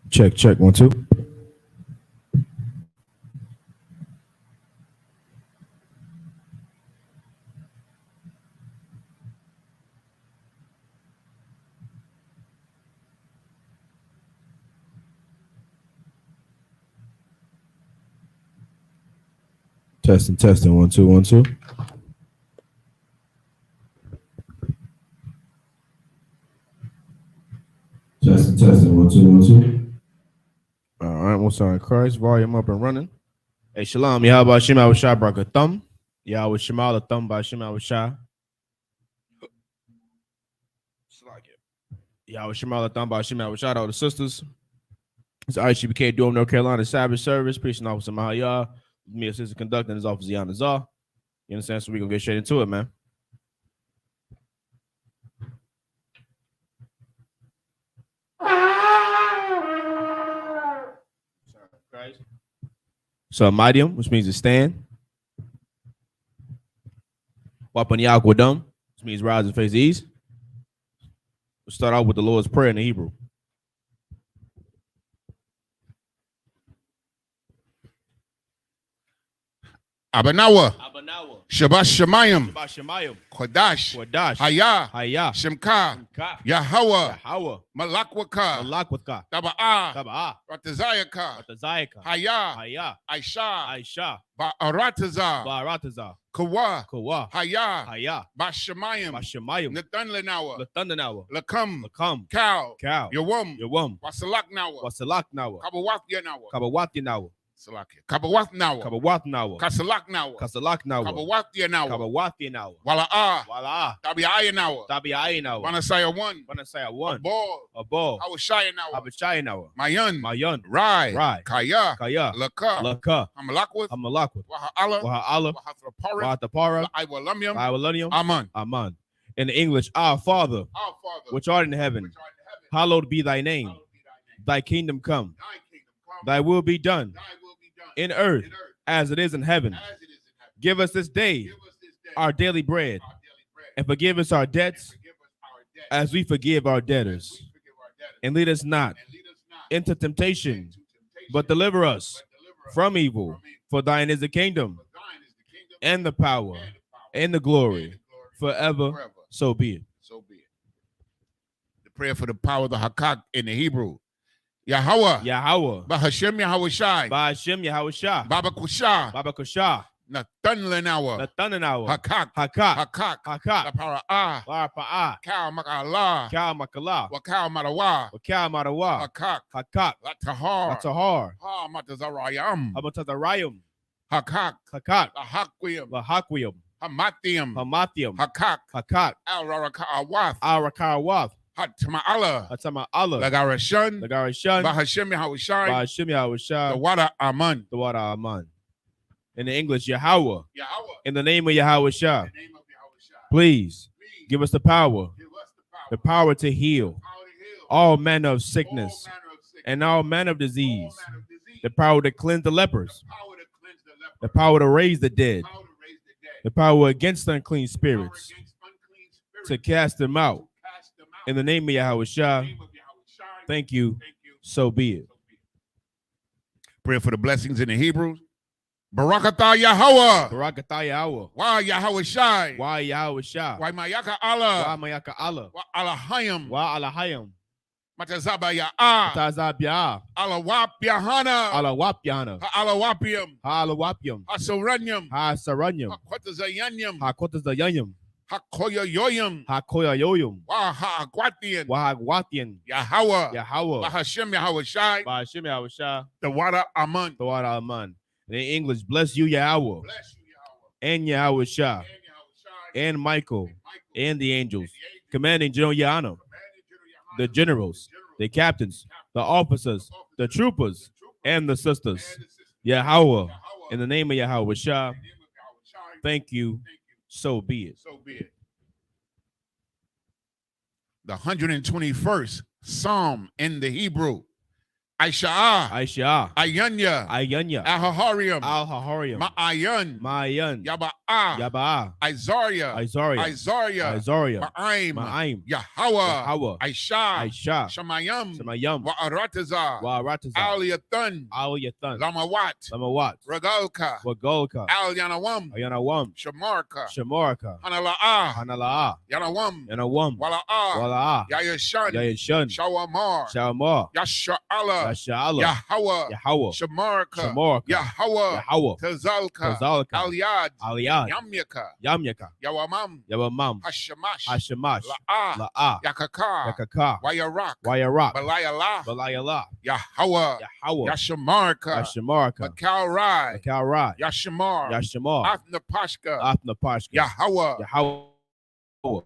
Check, check, 1, 2. Testing, testing, 1, 2, 1, 2. Testing, testing, 1, 2, 1, 2. All right, what's on Christ? Volume up and running. Hey, Shalom. Yahweh Shem Awashah Brakathum. Yahweh Shemal Thumb by Shem Awashah. Yahweh Shemal Thumb by Shem Awashah. All the sisters. It's Isupk Durham, North Carolina Sabbath service. Preaching officer Mahayah. Me, assistant conductor, and his officer Yanazar. You understand? So we're going to get straight into it, man. So Midium, which means to stand. Wapan Yagwadum, which means rise and face the east. We'll start out with the Lord's Prayer in the Hebrew. Abanawa, Shabbat Shemayim, Kodash, Hayah, Shemka, Yahweh, Malakwaka, Taba'ah, Ratazayaka, Hayah, Aisha, Ba'aratazah, Kawa, Hayah, Bashemayim, Nathanawa, Lakam, Cow, Yawum, Wasalak Nawa, Kabawath now, Kasalak now, Kabawathia now, Wala, Tabiaya now, Manasaya one, a ball, Awashaya now, Mayan, Rai, Kaya, Laka, Hamalakwith, Wahala, Wahatapara, Iwalunium, Aman. In the English, Our Father, which art in heaven, hallowed be thy name, thy kingdom come, thy will be done. In earth as it is in heaven. Give us this day our daily bread, and forgive us our debts as we forgive our debtors. And lead us not into temptation, but deliver us from evil. For thine is the kingdom, and the power, and the glory, forever. So be it. The prayer for the power of the Hakak in the Hebrew. Yahweh, Bahashem Yahawashi, Baba Kusha, Nathan Hakak, the power Cow Makala, Wakal Marawa, Hakak, Latahar, Matazarayam, Hakak, Hakwiyam, Hamathium, Hakak, Al-Rakawath, Hatama'Allah, Lagarashan, Bahashem Yahawashi, the water Aman. In the English, Yahweh. In the name of Yahweh Shah. Please give us the power to heal all manner of sickness and all manner of disease, the power to cleanse the lepers, the power to raise the dead, the power against unclean spirits, to cast them out. In the name of Yahweh Shah, thank you, so be it. Prayer for the blessings in the Hebrew. Barakatah Yahweh. Why Yahweh Shai. Why Yahweh Shah. Why Mayaka Allah. Why Alahayim. Matazaba Ya'ah. Alawap Yahana. Alawapium. Hasaranyam. Hakwatazayanyam. Hakoyoyoyum. Wahagwatian. Yahweh. Bahashem Yahweh Shai. The water Aman. In English, bless you, Yahweh. And Yahweh Shah. And Michael. And the angels. Commanding General Yana. The generals. The captains. The officers. The troopers. And the sisters. Yahweh. In the name of Yahweh Shah. Thank you. So be it. The 121st Psalm in the Hebrew. Aisha. Aisha. Ayanya. Ayanya. Al-Haharium. Al-Haharium. Ma'ayan. Ma'ayan. Yaba'a. Yaba'a. Izaria. Izaria. Izaria. Izaria. Ma'aim. Ma'aim. Yahweh. Yahweh. Aisha. Aisha. Shamayam. Shamayam. Wa'aratazar. Wa'aratazar. Al-Yathan. Al-Yathan. Lamawat. Lamawat. Ragalka. Wagolka. Al-Yanawam. Yanawam. Shamarka. Shamarka. Hanala'a. Hanala'a. Yanawam. Yanawam. Wala'a. Wala'a. Yayashan. Yayashan. Shawamar. Shawamar. Yasha'ala. Yasha'ala. Yahweh. Yahweh. Shamarka. Shamarka. Yahweh. Yahweh. Tazalka. Tazalka. Al-Yad. Al-Yad. Yamyaka. Yamyaka. Yawamam. Yawamam. Hashamash. Hashamash. La'a. La'a. Yakaka. Yakaka. Wayarak. Wayarak. Balayala. Balayala. Yahweh. Yahweh. Yashamarka. Yashamarka. Makalrai. Makalrai. Yashamar. Yashamar. Athnapashka. Athnapashka. Yahweh. Yahweh.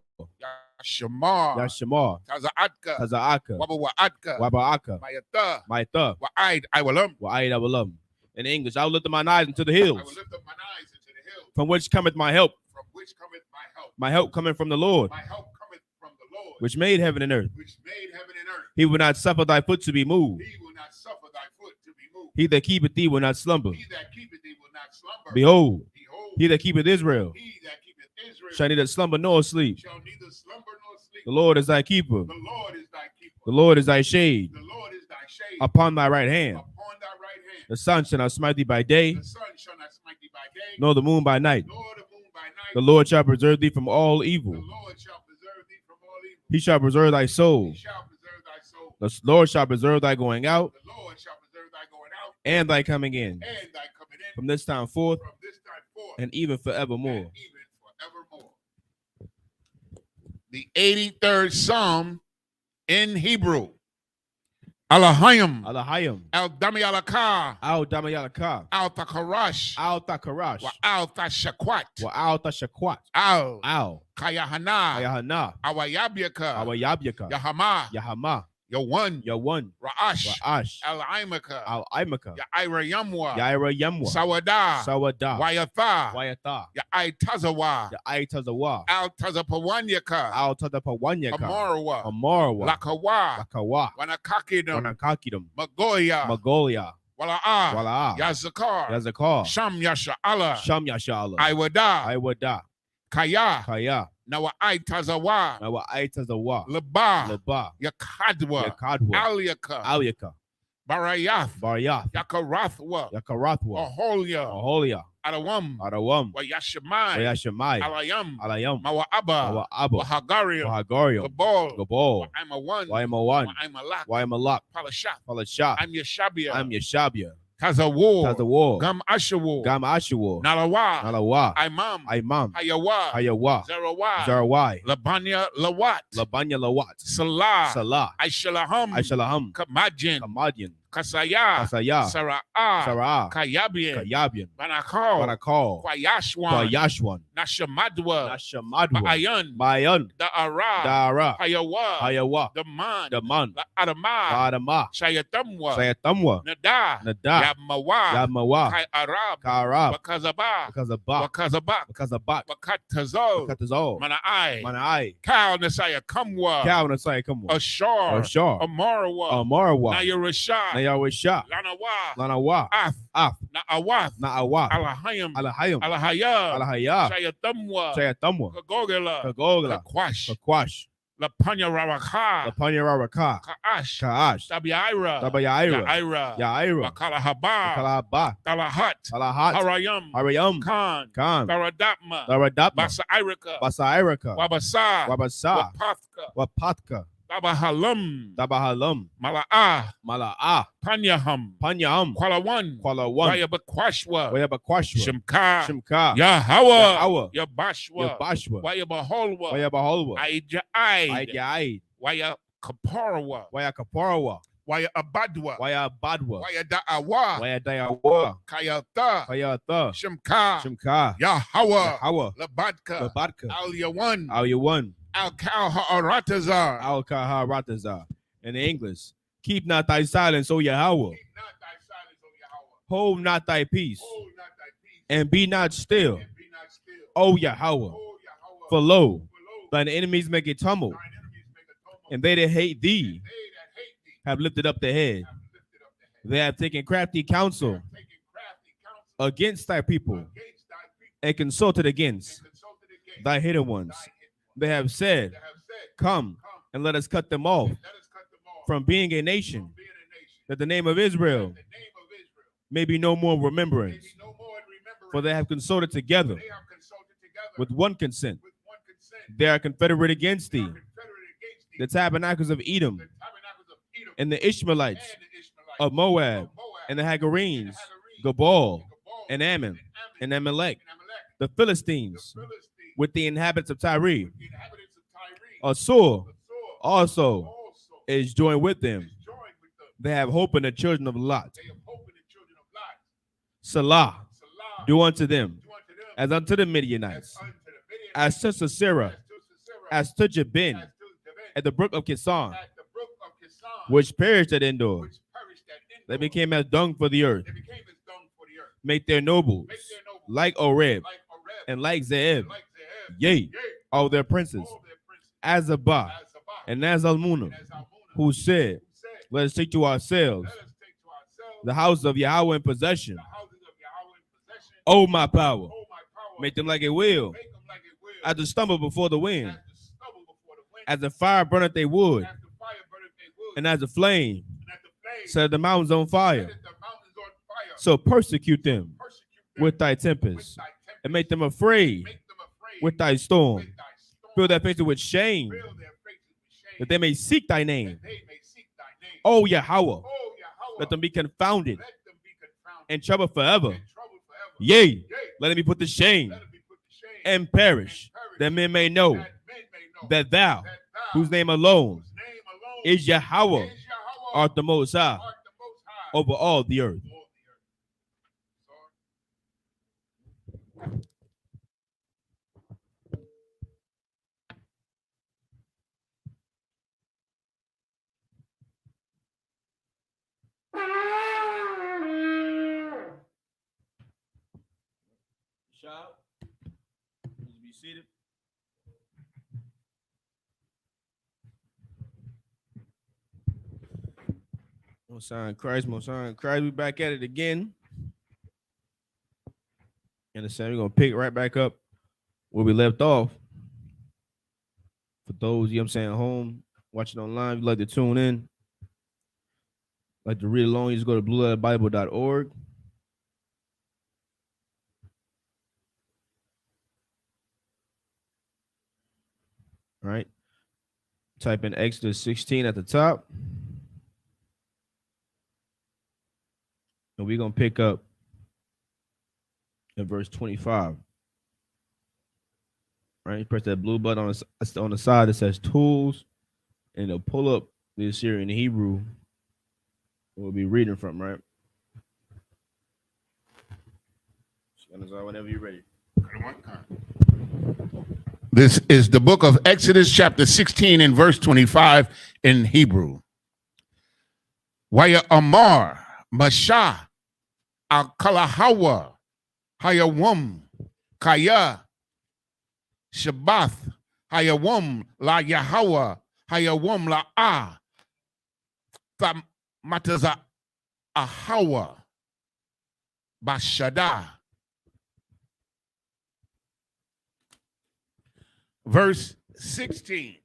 Yashamar. Yashamar. Taza'atka. Taza'aka. Wabawa'atka. Waba'aka. Mayatha. Maitha. Wa'aid. Iwalam. Wa'aid Awalam. In English, I will lift up mine eyes into the hills. I will lift up mine eyes into the hills. From which cometh my help. From which cometh my help. My help coming from the Lord. My help cometh from the Lord. Which made heaven and earth. Which made heaven and earth. He will not suffer thy foot to be moved. He will not suffer thy foot to be moved. He that keepeth thee will not slumber. He that keepeth thee will not slumber. Behold, Behold, he that keepeth Israel he that keepeth Israel shall neither slumber nor sleep. shall neither slumber nor sleep. The Lord is thy keeper. The Lord is thy keeper. The Lord is thy shade The Lord is thy shade upon thy right hand. upon thy right hand. The sun shall not smite thee by day, The sun shall not smite thee by day, nor the moon by night. nor the moon by night. The Lord shall preserve thee from all evil. The Lord shall preserve thee from all evil. He shall preserve thy soul. He shall preserve thy soul. The Lord shall preserve thy going out The Lord shall preserve thy going out and thy coming in, and thy coming in from this time forth from this time forth and even forevermore. and even forevermore. The 83rd Psalm in Hebrew. Alahayim. Alahayim. Al-Dami Alaka. Al-Damayalaka. Al-Takarash. Al-Takarash. Wa Al-Tashakwat. Wa Al-Tashakwat. Al. Al. Kayahana. Ayahana. Awayabyaka. Awayabyaka. Yahama. Yahama. Yawan. Yawan. Ra'ash. Ra'ash. Al-Aimaka. Al-Imaka. Ya'ira Yamwa. Yaira Yemwa. Sawada. Sawada. Wayatha. Wayatha. Ya'itazawa. Ya'itazawa. Al-Tazapawanyaka. Al-Tadapawanyaka. Amarwa. Amarwa. Lakawa. Lakawa. Wanakakidam. Wanakakidam. Magoya. Magolia. Wala'a. Wala'a. Yazakar. Yazakar. Sham Yasha'ala. Sham Yashala. Iwada. Iwada. Kaya. Kaya. Nawa'itazawa. Nawa'itazawa. Laba. Laba. Yakadwa. Yakadwa. Alyaka. Alyaka. Barayath. Baryath. Yakarathwa. Yakarathwa. Aholia. Aholia. Adawam. Adawam. Wayashamai. Wayashamai. Alayam. Alayam. Mawa'aba. Wa'aba. Wahagarium. Wahagarium. Gabal. Gabal. I'm a one. I'm a one. I'm a lock. I'm a lock. Palashat. Palashat. I'm Yeshabia. I'm Yeshabia. Tazawo. Tazawo. Gam Ashawo. Gam Ashawo. Nalawa. Nalawa. Imam. Imam. Hayawa. Hayawa. Zarawai. Zarawai. Labanya Lawat. Labanya Lawat. Salah. Salah. Aishalaham. Aishalaham. Kamajin. Kamadian. Kasaya. Kasaya. Sara'ah. Sara'ah. Kayabian. Kayabian. Banakal. Banakal. Kwayashwan. Kwayashwan. Nashamadwa. Nashamadwa. Ba'ayan. Bayan. Da'ara. Dara. Hayawa. Hayawa. Daman. Daman. Adama. Adama. Shayatamwa. Sayatamwa. Nada. Nada. Yamawa. Yamawa. Kai Arab. Karab. Wakazaba. Wakazabak. Wakazabak. Wakazabak. Wakatazol. Wakatazol. Mana'ai. Manai. Kal Nasaya Kamwa. Cow and a say, come on. Ashar. Ashar. Amarwa. Amarwa. Nayarashah. Nayawisha. Lanawa. Lanawa. Af. Af. Na'awath. Na'awa. Alahayim. Alahayim. Alahaya. Alahaya. Shayatamwa. Sayatamwa. Kagogela. Kagogla. Kakwash. Kakwash. Lapanya Rawaka. Lapanyararaka. Kaash. Kaash. Tabiaira. Tabayaira. Yaira. Yaira. Wakalahaba. Kalaba. Talahat. Salahat. Harayam. Harayam. Khan. Khan. Baradatma. Daradapma. Basairika. Basairaka. Wabasa. Wabasa. Wapathka. Wapatka. Tabahalam. Dabahalam. Mala'ah. Mala'ah. Panyaham. Panyam. Kwalawan. Kwalawan. Wayabakwashwa. Wayabakwashwa. Shimka. Shimka. Yahawa. Yahawa. Yabashwa. Yabashwa. Wayabaholwa. Wayabaholwa. Aija'aid. Ayaid. Wayakaparwa. Wayakaparawa. Wayabadwa. Wayabadwa. Wayada'awa. Wayadayawa. Kayata. Kayata. Shimka. Shimka. Yahawa. Yahawa. Labadka. Labadka. Al-Yawan. Al-Yawan. Al-Kal Ha'aratazar. Al-Kaharatazar. In English, keep not thy silence, O Yahweh. Keep not thy silence, O Yahweh. Hold not thy peace, Hold not thy peace. and be not still, And be not still. O Yahweh. O Yahweh. For lo, For lo, thine enemies make a tumult, thine enemies make a tumult. and they that hate thee They that hate thee have lifted up their head. have lifted up They have taken crafty counsel against thy people and consulted against thy hidden ones. They have said, come and let us cut them off from being a nation, that the name of Israel may be no more remembrance. For they have consulted together with one consent. They are confederate against thee, the tabernacles of Edom, and the Ishmaelites of Moab, and the Hagarenes, Gabal, and Ammon, and Amalek, the Philistines, with the inhabitants of Tyre. Asur also is joined with them. They have hope in the children of Lot. Salah, do unto them as unto the Midianites, as to Sisera, as to Jabin, at the brook of Kison, which perished at Endor. They became as dung for the earth. Make their nobles like Oreb and like Zeeb, yea, all their princes, Azabah and Nazalmunna, who said, let us take to ourselves the house of Yahweh in possession. Oh, my power, make them like a wheel, as a stumble before the wind, as a fire burneth a wood, and as a flame set the mountains on fire. So persecute them with thy tempest, and make them afraid with thy storm. Fill their faces with shame, that they may seek thy name. Oh, Yahweh, let them be confounded and trouble forever. Yea, let them be put to shame and perish, that men may know that thou, whose name alone is Yahweh, art the Most High over all the earth. Shop, please be seated. Most High in Christ, Most High in Christ. We back at it again. You understand? We're gonna pick right back up where we left off. For those, you know what I'm saying, at home, watching online, if you'd like to tune in, like to read along, you just go to blueletterbible.org. All right. Type in Exodus 16 at the top. And we're going to pick up in verse 25. All right. You press that blue button on the side that says tools, and it'll pull up the Assyrian Hebrew we'll be reading from, right? Whenever you're ready. This is the book of Exodus, chapter 16 and verse 25 in Hebrew. Waya Amar, Masha, Al-Kalahawa, Hayawum, Kaya, Sabbath, Hayawum, La Yahweh, Hayawum, La Ah, Mataza Ahawa, Bashada. Verse 16.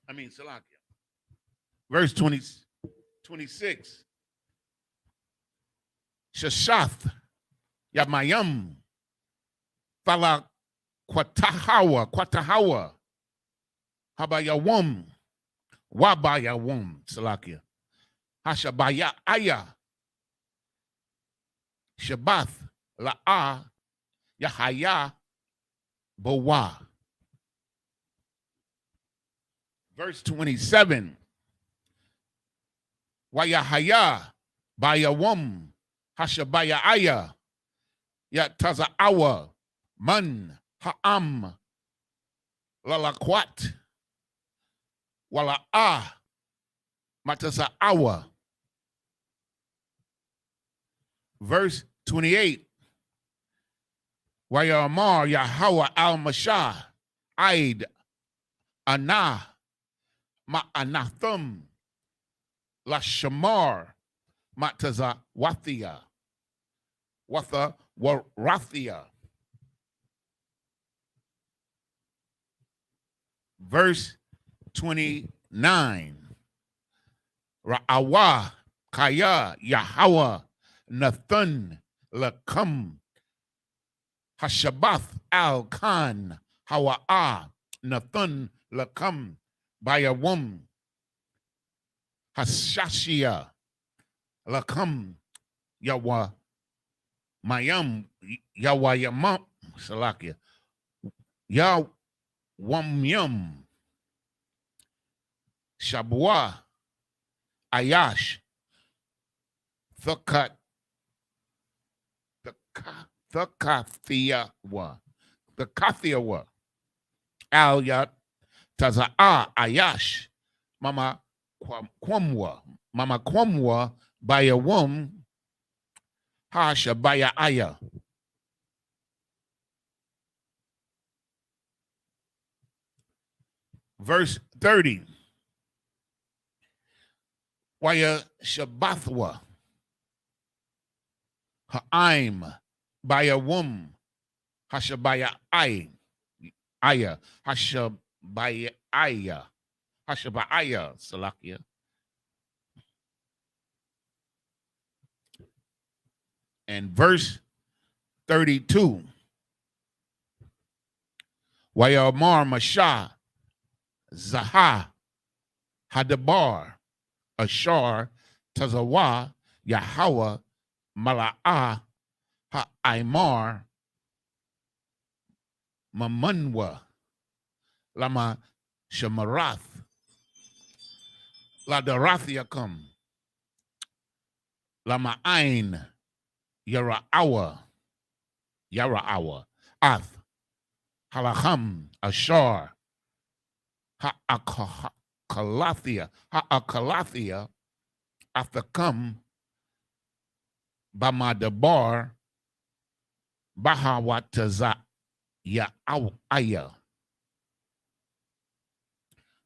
Salakia. Verse 26. Shashath Yamayam Fala Kwatahawa Habayawum Wabayawum Salakia Hashabaya Aya Shabath La'a Yahaya Bowa. Verse 27. Wayahaya Bayawum Hashabaya Aya Yataza'awa Man Ha'am Lalakwat Wala'a Mataza'awa. Verse 28. Wayamar Yahweh al-Mashah Aid Anah Ma'anathum La Shamar Matazawathia. Warathia. Verse 29. Ra'awa Kaya Yahweh Nathan Lakum Hashabath Al Khan Hawa'a Nathan Lakum Bayawum Hashashia Lakum Yawa Mayam Yawayamam Salakia Yawamyam Shabwa Ayash Thakathiawa Alyat Taza'a Ayash Mama Kwamwa Bayawum Hasha Bayaya. Verse 30. Waya Shabbathwa Ha'im Bayawum Hashabaya Aya Hashabaya Salakia. And verse 32. Wayamar Mashah Zaha Hadabar Ashar Tazawa Yahweh Mala'ah Ha'imar Mamunwa Lama Shamarath Ladarathiakum Lama Ain Yara'awa Ath Halacham Ashar Ha'akalathia Athakam Bamadabar Bahawataza Ya'aya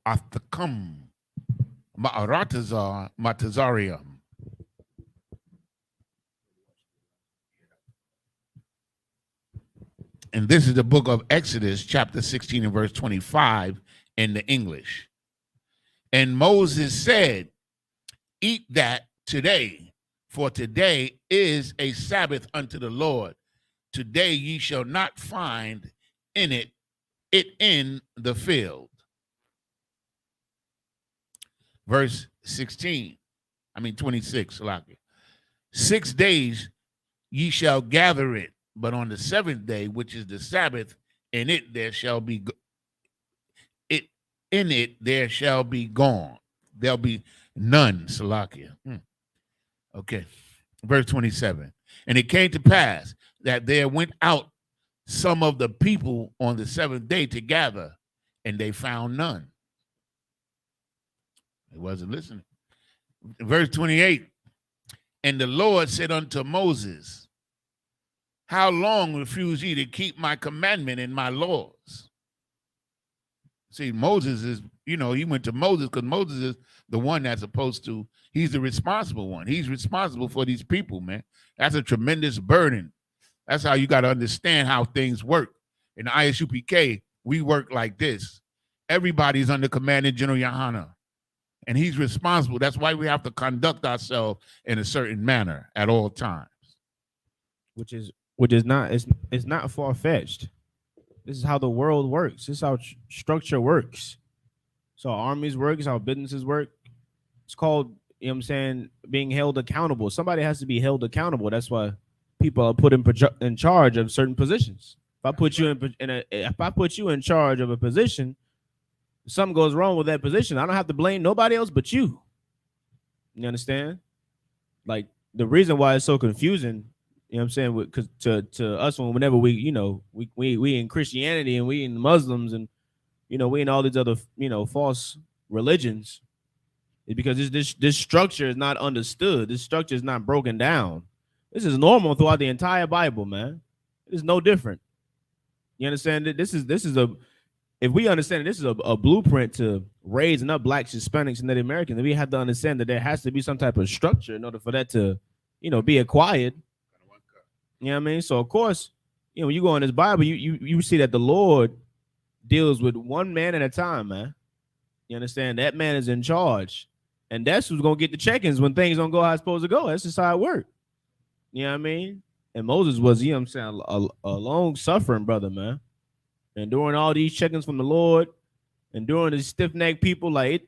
Athakam Ma'aratazar Matazarium. And this is the book of Exodus, chapter 16 and verse 25 in the English. And Moses said, eat that today, for today is a Sabbath unto the Lord. Today ye shall not find it in the field. Verse 26. 6 days ye shall gather it, but on the seventh day, which is the Sabbath, in it there shall be gone. There'll be none, Salakia. Okay. Verse 27. And it came to pass that there went out some of the people on the seventh day to gather, and they found none. They wasn't listening. Verse 28. And the Lord said unto Moses, how long refuse ye to keep my commandment and my laws? See, Moses is, he went to Moses because Moses is the one that's supposed to, he's the responsible one. He's responsible for these people, man. That's a tremendous burden. That's how you got to understand how things work. In the Isupk, we work like this. Everybody's under Command of General Yohana, and he's responsible. That's why we have to conduct ourselves in a certain manner at all times. Which is not, it's not far-fetched. This is how the world works. This is how structure works. So armies work, it's how businesses work. It's called, being held accountable. Somebody has to be held accountable. That's why people are put in charge of certain positions. If I put you in charge of a position, if something goes wrong with that position, I don't have to blame nobody else but you. You understand? Like, the reason why it's so confusing, because to us, whenever we in Christianity and we in Muslims and we in all these other false religions, is because this structure is not understood. This structure is not broken down. This is normal throughout the entire Bible, man. It's no different. You understand? This is if we understand this is a blueprint to raising up blacks, Hispanics, and Native Americans, then we have to understand that there has to be some type of structure in order for that to, be acquired. You know what I mean? So of course, when you go in this Bible, you see that the Lord deals with one man at a time, man. You understand? That man is in charge. And that's who's gonna get the check-ins when things don't go how it's supposed to go. That's just how it works. You know what I mean? And Moses was, you know what I'm saying, a long-suffering brother, man. And during all these check-ins from the Lord, and during the stiff-necked people, like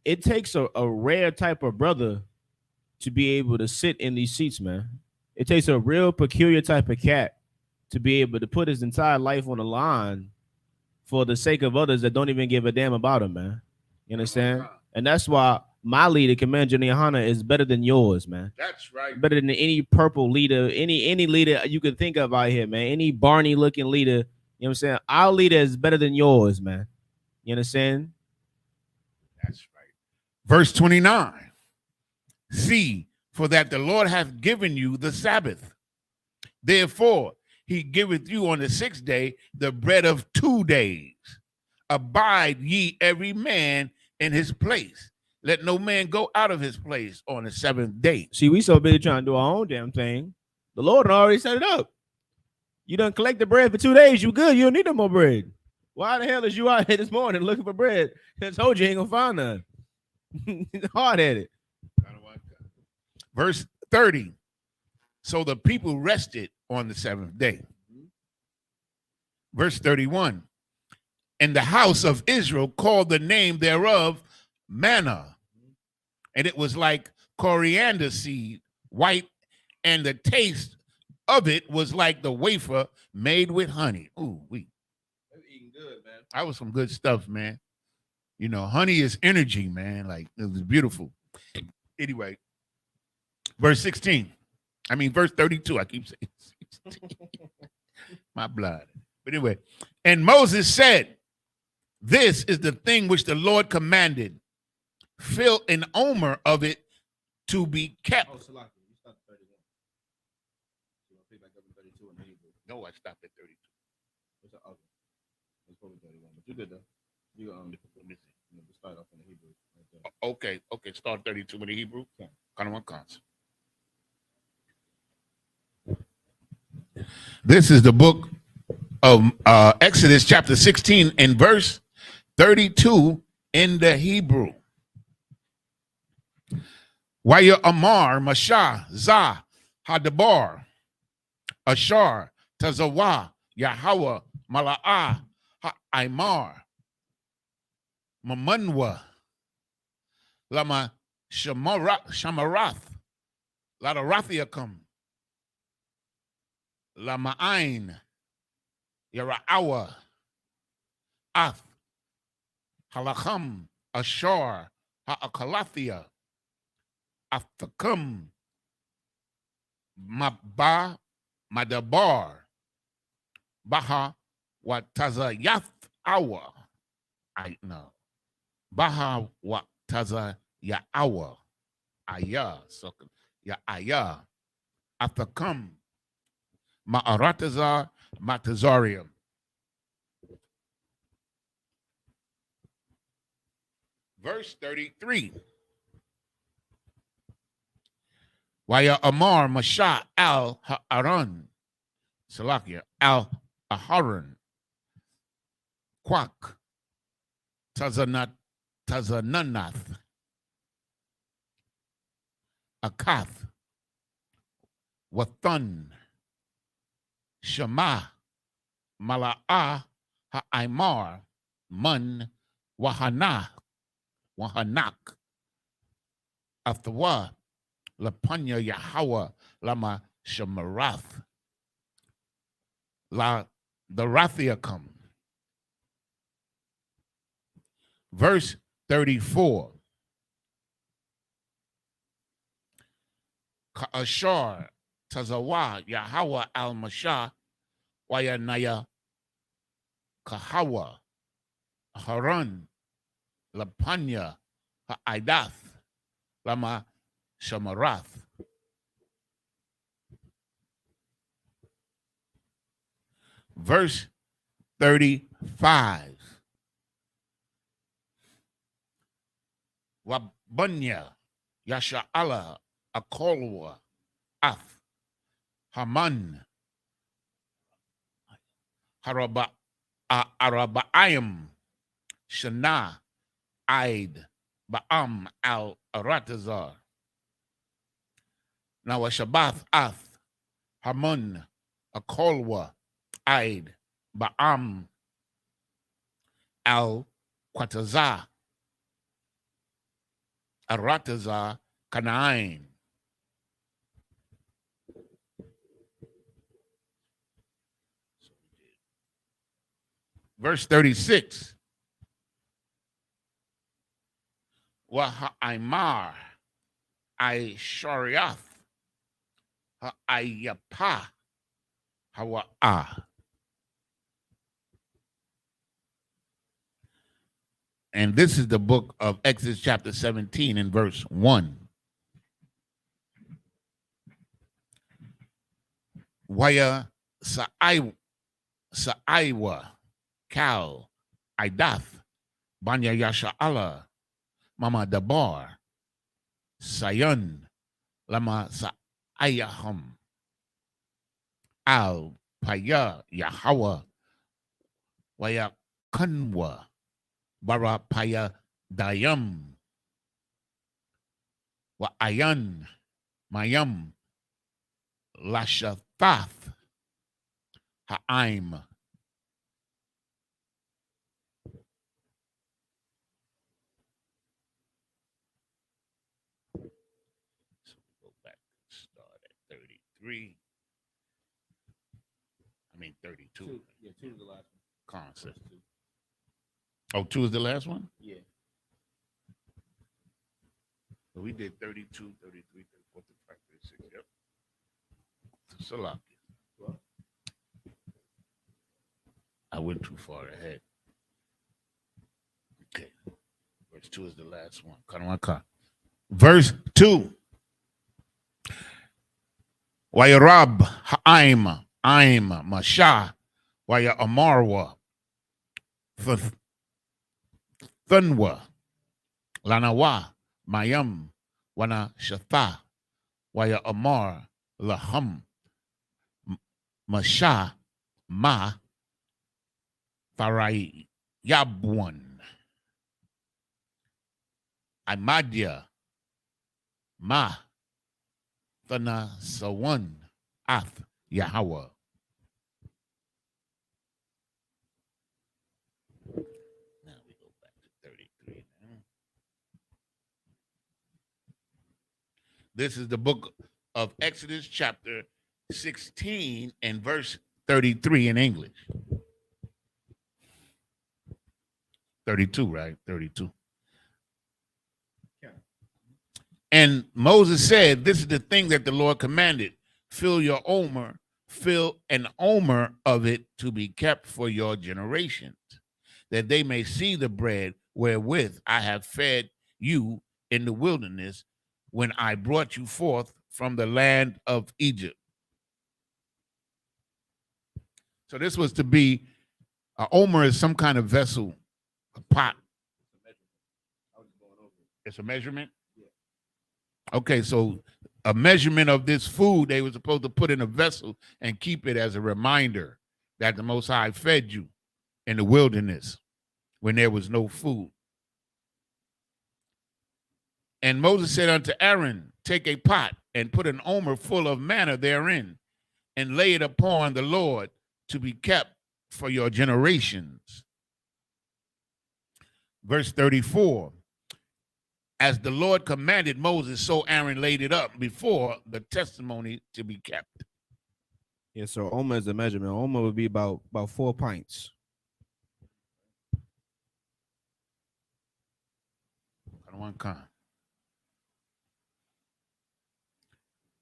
it takes a rare type of brother to be able to sit in these seats, man. It takes a real peculiar type of cat to be able to put his entire life on the line for the sake of others that don't even give a damn about him, man. You understand? And that's why my leader, Commander Johnny, is better than yours, man. That's right. Better than any purple leader, any leader you could think of out here, man. Any Barney-looking leader, you know what I'm saying? Our leader is better than yours, man. You understand? That's right. Verse 29. See, for that the Lord hath given you the Sabbath. Therefore, he giveth you on the 6th day the bread of 2 days. Abide ye every man in his place. Let no man go out of his place on the 7th day. See, we so busy trying to do our own damn thing. The Lord already set it up. You done collect the bread for 2 days. You good. You don't need no more bread. Why the hell is you out here this morning looking for bread? I told you ain't gonna find none. Hard-headed. Verse 30. So the people rested on the 7th day. Verse 31. And the house of Israel called the name thereof manna. And it was like coriander seed, white, and the taste of it was like the wafer made with honey. Ooh, They're eating good, man. That was some good stuff, man. Honey is energy, man. Like, it was beautiful. Anyway, verse 16. Verse 32. I keep saying 16. My blood. But anyway, and Moses said, this is the thing which the Lord commanded. Fill an omer of it to be kept. Oh, Salaki, you stopped at 31. You want to pick back up at 32 in the Hebrew? No, I stopped at 32. What's the other? It's probably 31, but you did that. You start off in the Hebrew. Right Okay, start 32 in the Hebrew. Okay. This is the book of Exodus chapter 16 and verse 32 in the Hebrew. Waya Amar, Mashah, Zah, Hadabar, Ashar, Tazawa, Yahweh, Mala'ah, Ha'imar, Mamanwa, Lama Shamarath, Ladarathiakum, Lama'ain, Yara'awa, Ath, Halacham, Ashar, Ha'akalathia, Aftakum, Maba, Madabar, Baha, Watazayath Awa. I know. Baha, Watazayawa. Aya, so ya Aya. Aftakum, Ma'aratazar, Matazarium. Verse 33. Waya Amar Masha al Ha'aran, Salakia al Aharan, Quak, Tazananath, Akath, Wathan, Shema, Mala'ah, Ha'imar, Mun, Wahanak, Athwa, Lapanya Yahweh, Lama Shemarath, La Darathiakum. Verse 34. Ka'ashar Tazawa Yahweh al Mashah Wayanaya Kahawa Haran Lapanya Ha'aidath Lama Shamarath. Verse 35. Wabunya, Yasha'ala, Akolwa, Ath, Haman, Arabaim, Shana, Aid, Ba'am al Aratazar. Now a Shabbath Ath, Hamun, Akolwa, Aid, Ba'am al Quatazar, Aratazar, Canaan. Verse 36. Waha'imar, Shariath, Ha'ayapa, Hawa'ah. And this is the book of Exodus chapter 17 and verse 1. Waya Sa'aiwa, Kal, Idath, Banya Yasha'ala, Mama Dabar, Sayon, Lama Sa'ayaham, Al Paya Yahawa, Waya Kanwa, Bara Paya Dayam, Wa Ayan, Mayam, Lashathath, Ha'aim. So we go back, start at 33. 32. Yeah, 2 is the last one. Concept. Oh, 2 is the last one? Yeah. So we did 32, 33, 34, 35, 36. Yep. Salaki. Well, I went too far ahead. Okay. Verse 2 is the last one. Kanwaka. Verse 2. Wayarab Ha'aim, Aim, Masha, Waya Amarwa, Thunwa, Lanawa, Mayam, Wana Shatha, Waya Amar, Laham, Masha, Ma, Farai Yabwan, Imadia, Ma, Thana Sawan, Ath, Yahweh. Now we go back to 33 now. This is the book of Exodus chapter 16 and verse 33 in English. 32, right? 32. Yeah. And Moses said, this is the thing that the Lord commanded. Fill an omer of it to be kept for your generations, that they may see the bread wherewith I have fed you in the wilderness when I brought you forth from the land of Egypt. So this was to be, omer is some kind of vessel, a pot. It's a measurement? Yeah. Okay, so a measurement of this food they were supposed to put in a vessel and keep it as a reminder that the Most High fed you in the wilderness when there was no food. And Moses said unto Aaron, take a pot and put an omer full of manna therein and lay it upon the Lord to be kept for your generations. Verse 34. As the Lord commanded Moses, so Aaron laid it up before the testimony to be kept. Yeah, so omer is the measurement. Omer would be about 4 pints.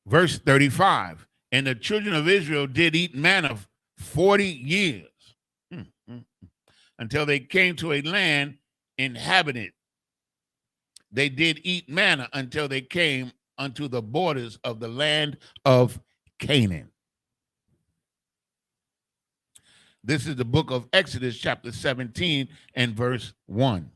Verse 35. And the children of Israel did eat manna 40 years until they came to a land inhabited. They did eat manna until they came unto the borders of the land of Canaan. This is the book of Exodus chapter 17 and verse 1.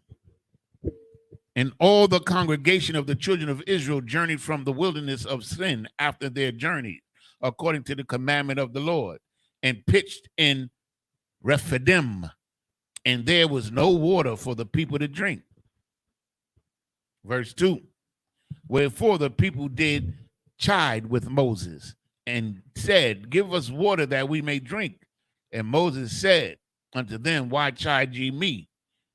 And all the congregation of the children of Israel journeyed from the wilderness of Sin after their journey, according to the commandment of the Lord, and pitched in Rephidim, and there was no water for the people to drink. Verse 2, wherefore the people did chide with Moses and said, give us water that we may drink. And Moses said unto them, why chide ye me?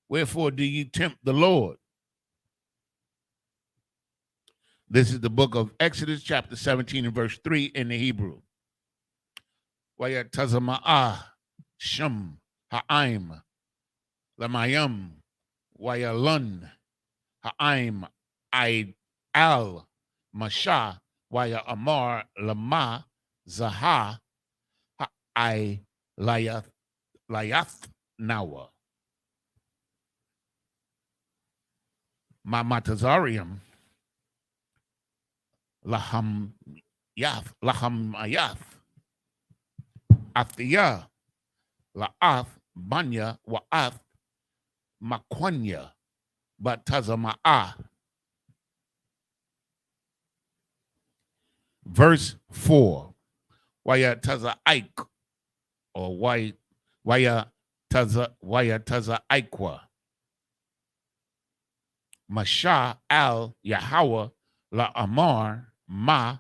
Wherefore do ye tempt the Lord? This is the book of Exodus, chapter 17 and verse 3 in the Hebrew. Waya tazama'ah shum ha'aim lamayam waya lun ha'aim I al masha waya amar lama zaha ha'ai layath nawa mamatazarium laham ayath athiyah la'ath banya wa'ath makwanya batazama'ah. Verse 4, waya taza aik, or waya taza aikwa masha al Yahweh la amar ma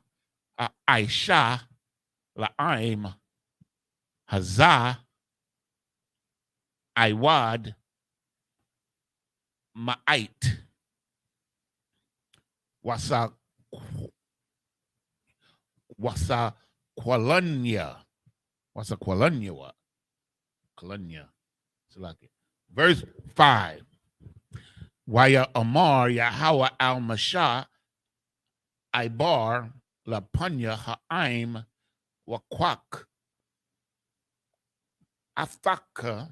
aisha la aim hazah iwad ma'ait wasa kwalanya verse 5, waya amar Yahweh al masha ibar la panya ha'aim wakwak athaka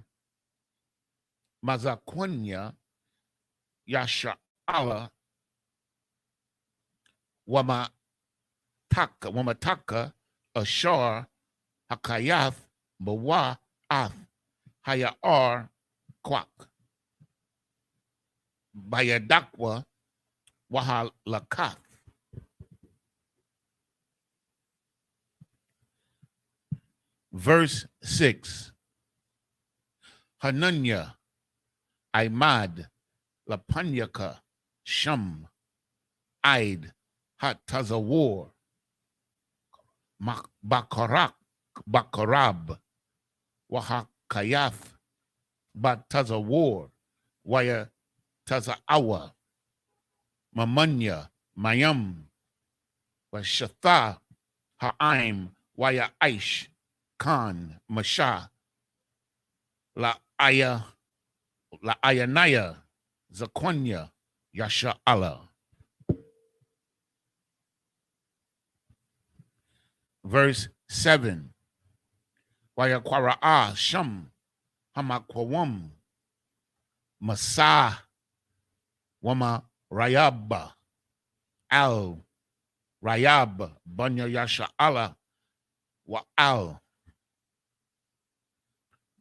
mazakwanya yasha'ala wamataka ashar hakayath bawa ath hayar kwak bayadakwa wahalakath. Verse 6, Hananya Imad Lapanyaka Sham Aid Hatazawar Bakarab Wahakayath Batazawar Waya Tazaawa Mamanya Mayam Washatha Ha'aim Waya Aish Khan Masha La Ayanaya Zakwanya Yasha Allah. Verse 7, Waya Kwara'a Sham Hamakwawam Masa Wama Rayab Al Rayab Banya Yasha Allah Wa Al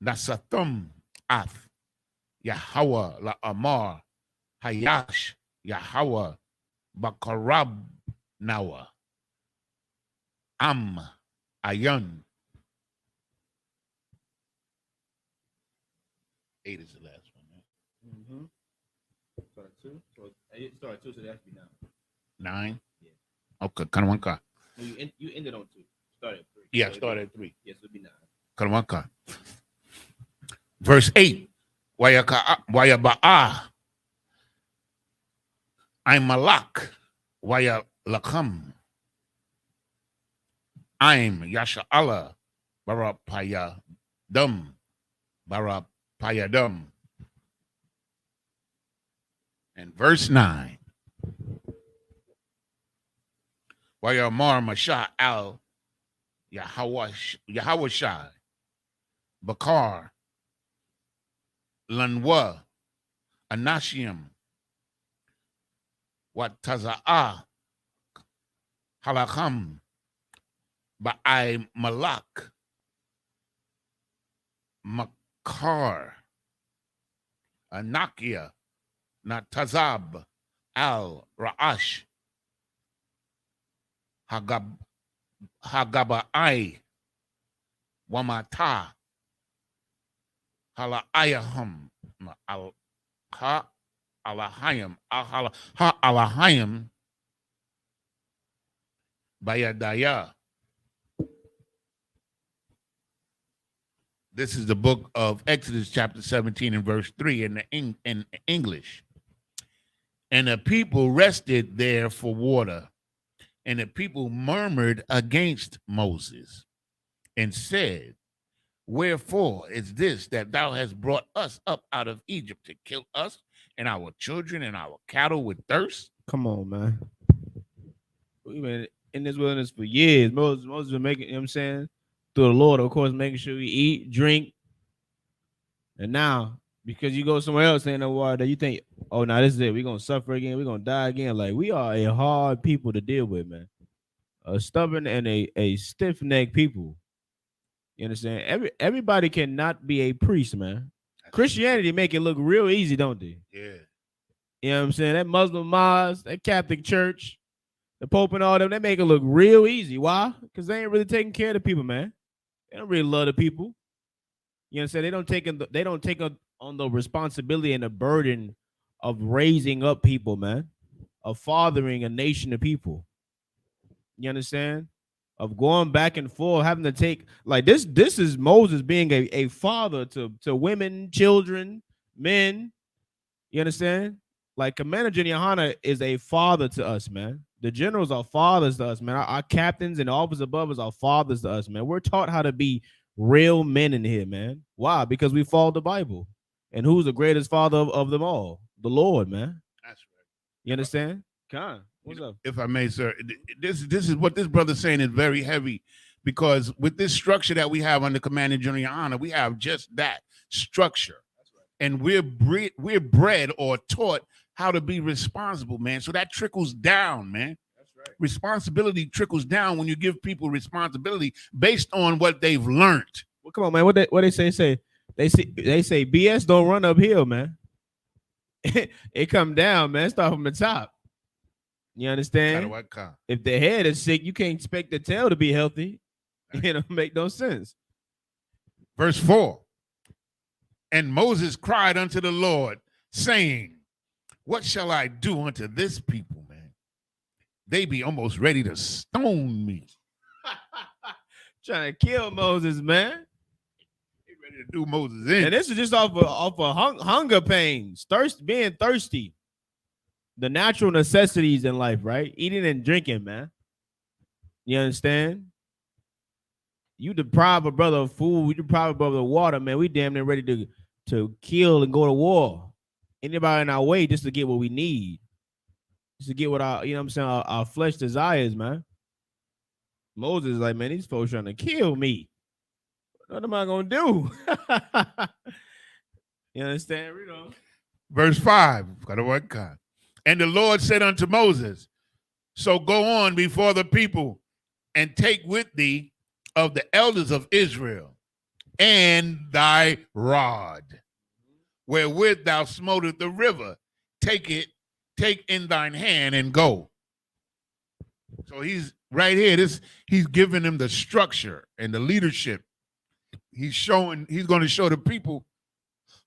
Nasathum Ath Yahweh La Amar Hayash Yahweh Bakarab Nawa Am Ayan. 8 is the last one. Right? Start 2. Start 2, so that has to be 9. 9? Yeah. Okay, Kanwanka. No, you ended on 2. Start at 3. Yeah, start at 3. Yes, it would be 9. Kanwanka. Verse 8, Waya Ba'a I'm Malak Waya Lakam I'm Yasha Allah Barapaya Dum Barapayadum. And verse 9, Waya Mar Masha Al Yahweh Shai Bakar Lanwa Anashim Wataza'a Halakam Ba'ai Malak Makar Anakia Natazab al-Ra'ash, Hagabai, Wamata, Hala'ayahum, Alahayim, Bayadaya. This is the book of Exodus, chapter 17 and verse 3 in English. And the people rested there for water, and the people murmured against Moses and said, wherefore is this that thou hast brought us up out of Egypt to kill us and our children and our cattle with thirst? Come on, man. We've been in this wilderness for years. Moses been making, you know what I'm saying? Through the Lord, of course, making sure we eat, drink. And now, because you go somewhere else in the water, you think, oh, now this is it. We're going to suffer again. We're going to die again. Like, we are a hard people to deal with, man. A stubborn and a stiff-necked people. You understand? Everybody cannot be a priest, man. Christianity make it look real easy, don't they? Yeah. You know what I'm saying? That Muslim mosque, that Catholic church, the Pope and all them, they make it look real easy. Why? Because they ain't really taking care of the people, man. They don't really love the people. You know what I'm saying? They don't take on the responsibility and the burden of raising up people, man. Of fathering a nation of people. You understand? Of going back and forth, having to take like this is Moses being a father to women, children, men. You understand? Like Commander Johanna is a father to us, man. The generals are fathers to us, man. Our captains and officers above us are fathers to us, man. We're taught how to be real men in here, man. Why? Because we follow the Bible. And who's the greatest father of them all? The Lord, man. That's right. You understand? Con, what's up? If I may, sir, this is what this brother's saying is very heavy, because with this structure that we have under Commander General Honor, we have just that structure. That's right. And we're bred or taught how to be responsible, man. So that trickles down, man. That's right. Responsibility trickles down when you give people responsibility based on what they've learned. Well, come on, man. What they say? They say BS don't run uphill, man. It come down, man. Start from the top. You understand? If the head is sick, you can't expect the tail to be healthy. It don't make no sense. Verse 4. And Moses cried unto the Lord, saying, what shall I do unto this people, man? They be almost ready to stone me. Trying to kill Moses, man. They ready to do Moses in. And this is just off of hunger pains, being thirsty. The natural necessities in life, right? Eating and drinking, man. You understand? You deprive a brother of food, you deprive a brother of water, man. We damn near ready to kill and go to war. Anybody in our way just to get what we need. Just to get what our, you know what I'm saying, our flesh desires, man. Moses is like, man, these folks trying to kill me. What am I gonna do? You understand? Read on. Verse 5. And the Lord said unto Moses, so go on before the people and take with thee of the elders of Israel and thy rod, wherewith thou smotest the river, take in thine hand and go. So he's right here. He's giving them the structure and the leadership. He's going to show the people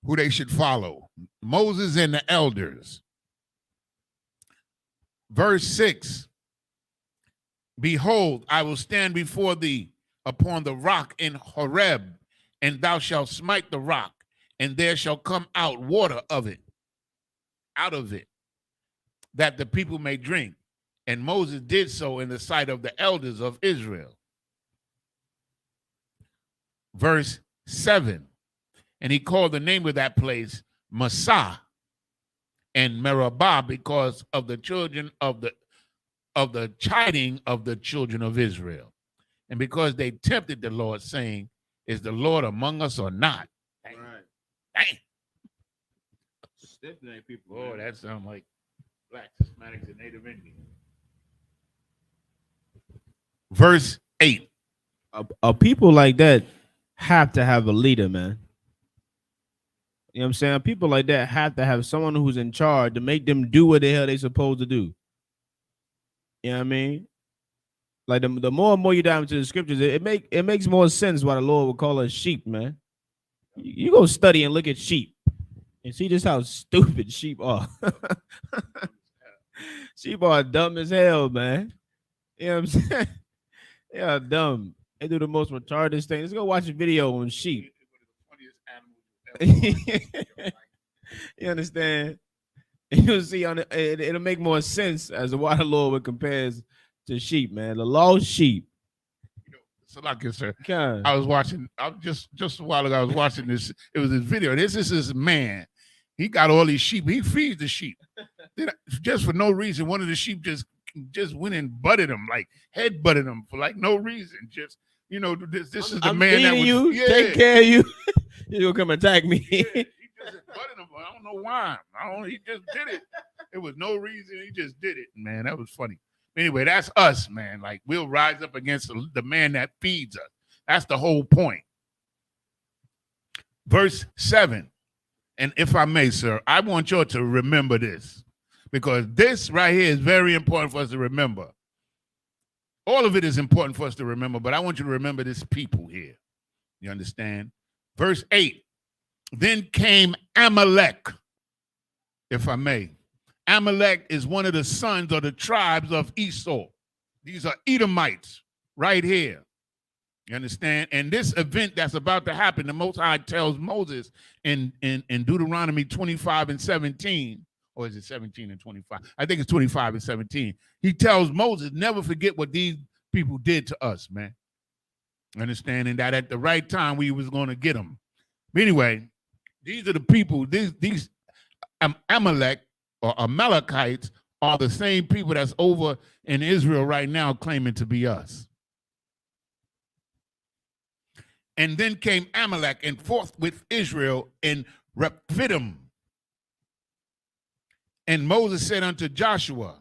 who they should follow. Moses and the elders. Verse 6. Behold, I will stand before thee upon the rock in Horeb, and thou shalt smite the rock, and there shall come out water out of it, that the people may drink. And Moses did so in the sight of the elders of Israel. Verse 7. And he called the name of that place Massah and Meribah, because of the children of the chiding of the children of Israel, and because they tempted the Lord, saying, is the Lord among us or not? Dang. Right. Dang. Stiff-necked people. Oh, that sounds like Black, Hispanics, and Native Indians. Verse 8. A people like that have to have a leader, man. You know what I'm saying? People like that have to have someone who's in charge to make them do what the hell they supposed to do. You know what I mean? Like the more and more you dive into the scriptures, it makes more sense why the Lord would call us sheep, man. You go study and look at sheep and see just how stupid sheep are. Sheep are dumb as hell, man. You know what I'm saying? They are dumb. They do the most retarded thing. Let's go watch a video on sheep. You understand? You'll see it'll make more sense as to why the Lord would compare to sheep, man. The lost sheep. So like it, sir. God. I was watching. I was just a while ago. I was watching this. It was this video. This is this man. He got all these sheep. He feeds the sheep. Then, just for no reason, one of the sheep just went and butted him, like head butted him for like no reason. Just this is the I'm man that was take care of you. You're gonna come attack me. Yeah, he just butted him. I don't know why. He just did it. It was no reason. He just did it, man. That was funny. Anyway, that's us, man. Like, we'll rise up against the man that feeds us. That's the whole point. Verse 7. And if I may, sir, I want you to remember this, because this right here is very important for us to remember. All of it is important for us to remember, but I want you to remember this people here. You understand? Verse 8. Then came Amalek, if I may. Amalek is one of the sons of the tribes of Esau. These are Edomites right here. You understand? And this event that's about to happen, the Most High tells Moses in Deuteronomy 25 and 17, or is it 17 and 25? I think it's 25 and 17. He tells Moses, never forget what these people did to us, man. Understanding that at the right time we was going to get them. But anyway, these are the people, these Amalek, or Amalekites, are the same people that's over in Israel right now claiming to be us. And then came Amalek and fought with Israel in Rephidim. And Moses said unto Joshua,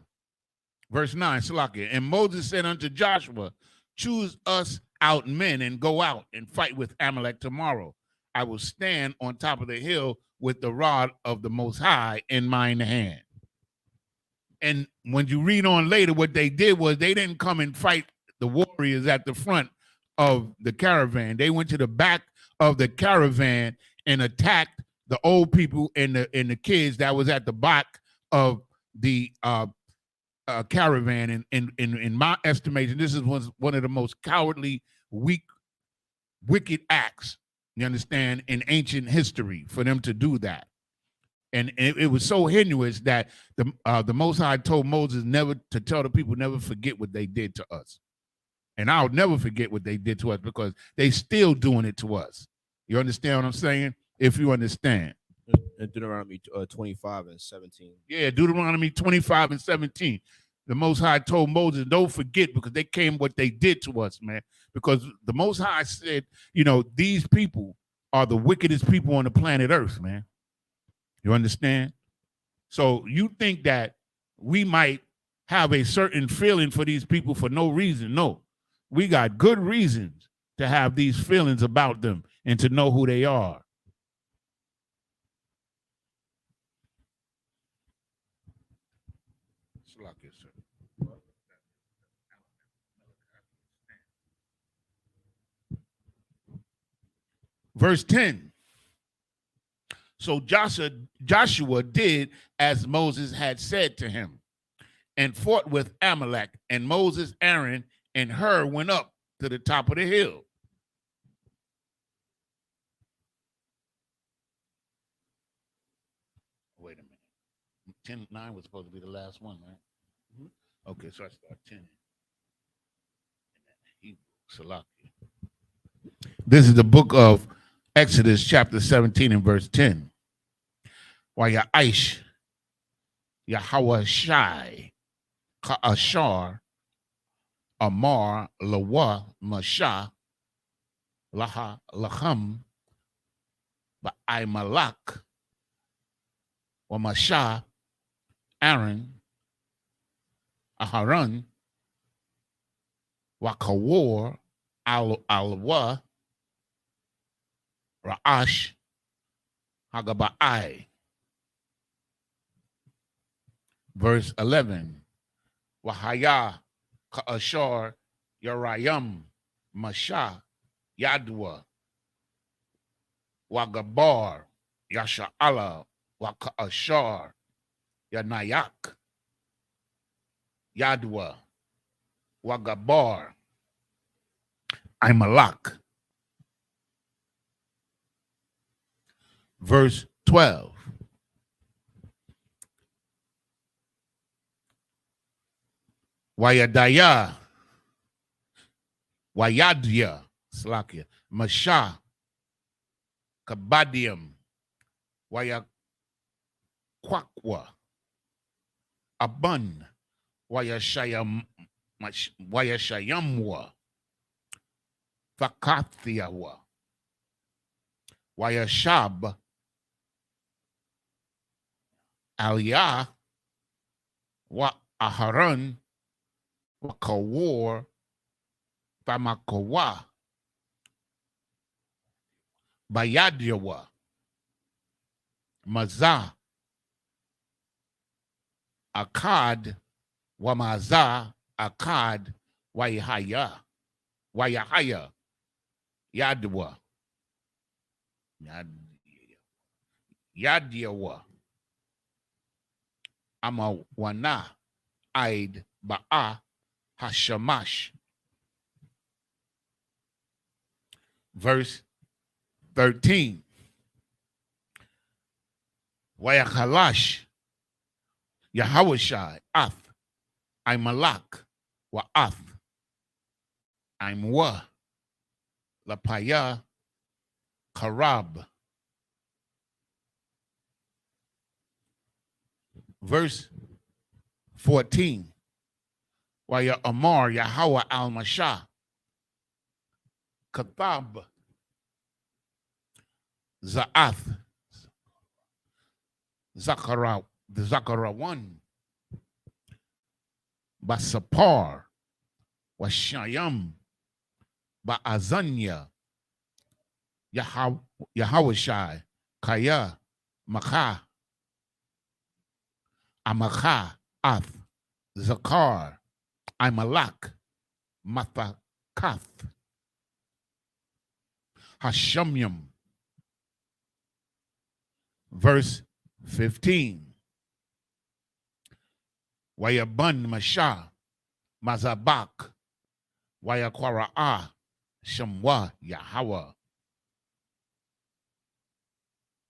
verse 9, Salakia, and Moses said unto Joshua, choose us out men and go out and fight with Amalek tomorrow. I will stand on top of the hill with the rod of the Most High in mine hand. And when you read on later, what they did was they didn't come and fight the warriors at the front of the caravan. They went to the back of the caravan and attacked the old people and the kids that was at the back of the caravan. And in my estimation, this is one of the most cowardly, wicked acts, you understand, in ancient history for them to do that. And it was so heinous that the Most High told Moses never to tell the people, never forget what they did to us. And I'll never forget what they did to us, because they still doing it to us. You understand what I'm saying? If you understand. Deuteronomy 25 and 17. Yeah, Deuteronomy 25 and 17. The Most High told Moses, don't forget, because they came what they did to us, man. Because the Most High said, these people are the wickedest people on the planet Earth, man. You understand? So you think that we might have a certain feeling for these people for no reason? No. We got good reasons to have these feelings about them and to know who they are. Verse 10. So Joshua did as Moses had said to him, and fought with Amalek, and Moses, Aaron, and Hur went up to the top of the hill. Wait a minute. 10:9 was supposed to be the last one, right? Mm-hmm. Okay, so I start 10. This is the book of Exodus, chapter 17 and verse 10. Wayaish Yahweh Shai Ka'ashar Amar Lawa Masha Laha Lacham Ba'aimalak wa Masha Aaron Aharon Wakawar Alwa Ra'ash Hagabai. Verse 11. Wahaya Ka'ashar Yarayam Masha Yadwa Wagabar Yasha'ala Waka'ashar Yanayak Yadwa Wagabar Imalak. Verse 12. Wayadaya Wayadya Slakia Masha Kabadium Wayakwakwa Abun Wayashayamwa Fakathiawa Wayashab Aliyah Wa Aharon Wakawar Bamakawa Bayadyawa Maza Akkad Wamaza Akkad Wayahaya Yadwa Yadyawa Amawana Aid Ba'a Hashamash. Verse 13. Wayakalash Yahawashai Ath Imalak Wa Ath Imwa Lapaya Karab. Verse 14. Waya Amar Yahweh al Masha Katab Za'ath Zakara the Zakara one Basapar Washayam Ba'azanya Yahawashai Kaya Makha Amakha Ath Zakar Imalak Mathakath Hashamyam. Verse 15. Wayabun Masha Mazabak Wayakwara'a Shamwa Yahweh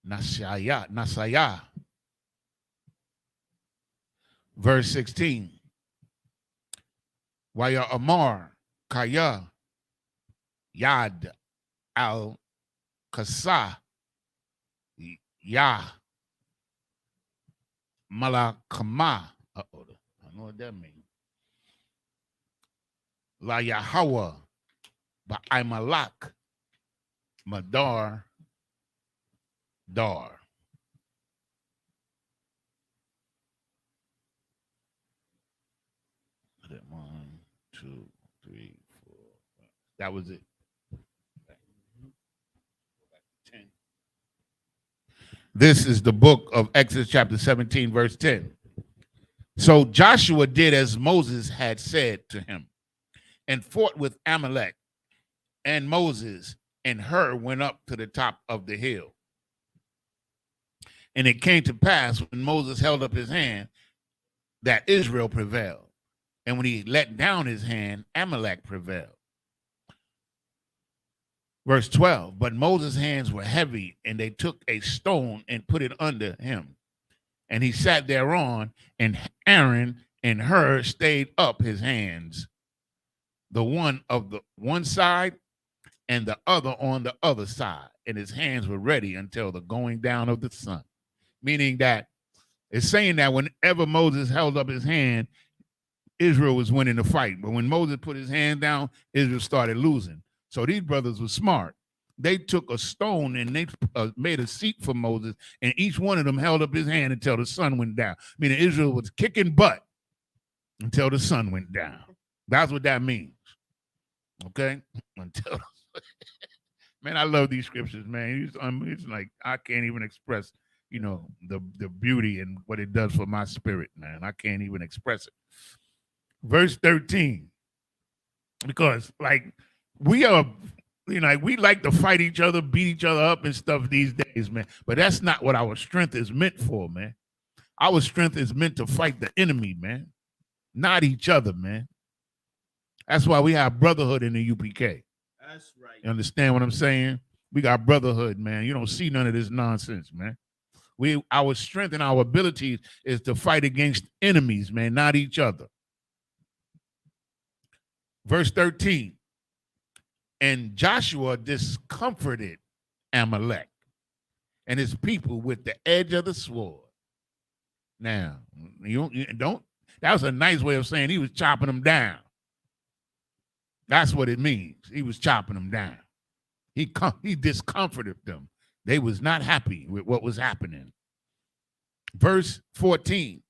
Nasaya. Verse 16. Waya Amar Kaya Yad al Kasa Yah Malakama. I know what that means. La Yahweh Ba'aimalak Madar Dar. One, two, three, four, five. That was it. 10. This is the book of Exodus chapter 17, verse 10. So Joshua did as Moses had said to him and fought with Amalek, and Moses and Hur went up to the top of the hill. And it came to pass when Moses held up his hand that Israel prevailed. And when he let down his hand, Amalek prevailed. Verse 12, but Moses' hands were heavy, and they took a stone and put it under him. And he sat thereon, and Aaron and Hur stayed up his hands, the one of the one side and the other on the other side. And his hands were ready until the going down of the sun. Meaning that it's saying that whenever Moses held up his hand, Israel was winning the fight. But when Moses put his hand down, Israel started losing. So these brothers were smart. They took a stone and they made a seat for Moses, and each one of them held up his hand until the sun went down. Meaning Israel was kicking butt until the sun went down. That's what that means. Okay? Until Man, I love these scriptures, man. It's like I can't even express, the beauty and what it does for my spirit, man. I can't even express it. Verse 13, because like we are, we like to fight each other, beat each other up and stuff these days, man. But that's not what our strength is meant for, man. Our strength is meant to fight the enemy, man, not each other, man. That's why we have brotherhood in the UPK. That's right. You understand what I'm saying? We got brotherhood, man. You don't see none of this nonsense, man. Our strength and our abilities is to fight against enemies, man, not each other. Verse 13. And Joshua discomforted Amalek and his people with the edge of the sword. Now, you don't. That was a nice way of saying he was chopping them down. That's what it means. He was chopping them down. He discomforted them. They was not happy with what was happening. Verse 14.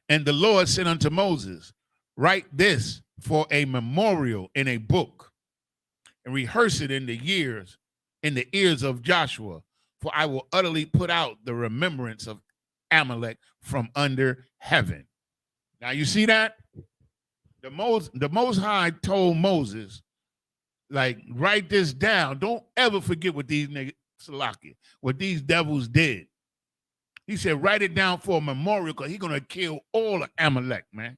And the Lord said unto Moses, write this for a memorial in a book, and rehearse it in the ears of Joshua, for I will utterly put out the remembrance of Amalek from under heaven. Now you see that? The Most High told Moses, like, write this down. Don't ever forget what these niggas, what these devils did. He said, write it down for a memorial because he's going to kill all of Amalek, man.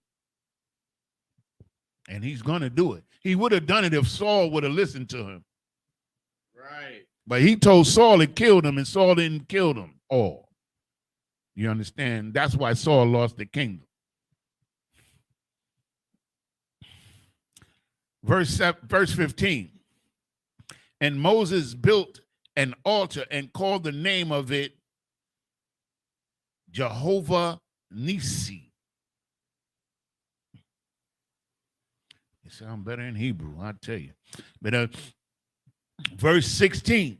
And he's going to do it. He would have done it if Saul would have listened to him. Right. But he told Saul it killed him, and Saul didn't kill them all. You understand? That's why Saul lost the kingdom. Verse 15. And Moses built an altar and called the name of it Jehovah Nissi. It sounds better in Hebrew, I tell you. But verse 16.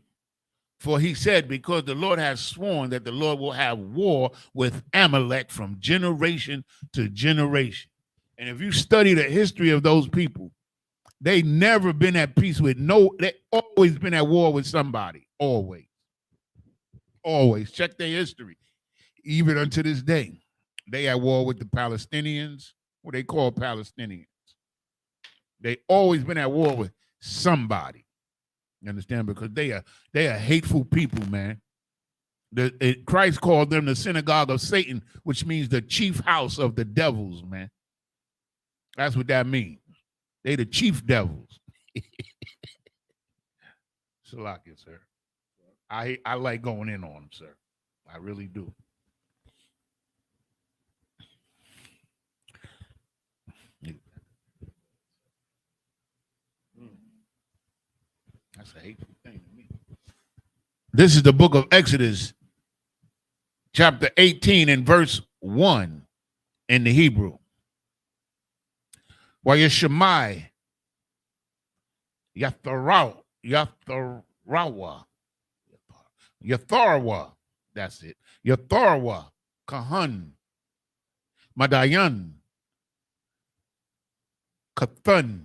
For he said, because the Lord has sworn that the Lord will have war with Amalek from generation to generation. And if you study the history of those people, they never been at peace with they always been at war with somebody. Always. Always. Check their history. Even unto this day. They at war with the Palestinians. What they call Palestinians. They always been at war with somebody. You understand? Because they are hateful people, man. Christ called them the synagogue of Satan, which means the chief house of the devils, man. That's what that means. They the chief devils. Salakia, sir. I like going in on them, sir. I really do. That's a hateful thing to me. This is the book of Exodus, chapter 18 and verse 1 in the Hebrew. Yashemai Yatharwa, that's it. Yatharwa, Kahan, Madayan, Kathan,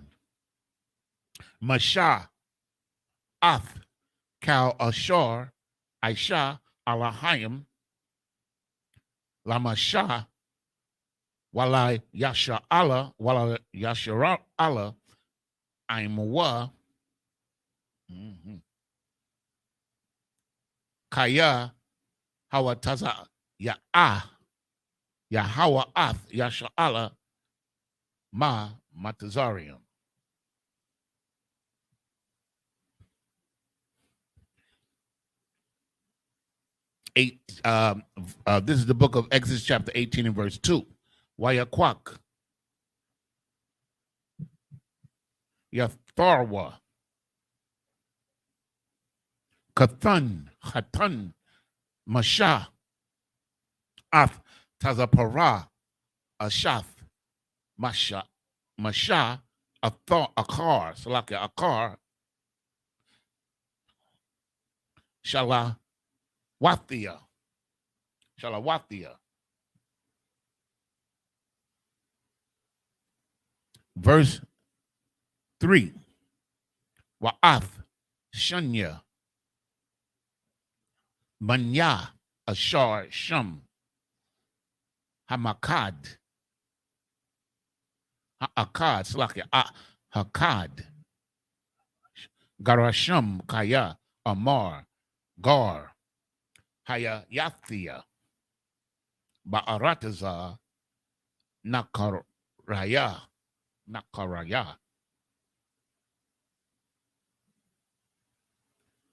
Masha, Ath, Kal Ashar, Aisha, Alahayim, Lamasha, Wala Yasha Allah, Wala Yashara Allah, Aimawa, Kaya, Hawataza, Ya'ah, Yahawa Ath, Yasha Allah, Ma Matazarium. This is the book of Exodus, chapter 18 and verse 2. Wayakwak, Yatharwa, Kathan, Hatan, Masha, Ath, Tazapara, Ashath, Masha, Akar, Salaka, Akar, Shalawathia. Verse 3. Wa'ath, Shunya, Manya, Ashar, Shum, Hamakad, Akkad, Slakia, Hakad, Garashum, Kaya, Amar, Gar, Haya Yathia, Ba'arataza, Nakaraya.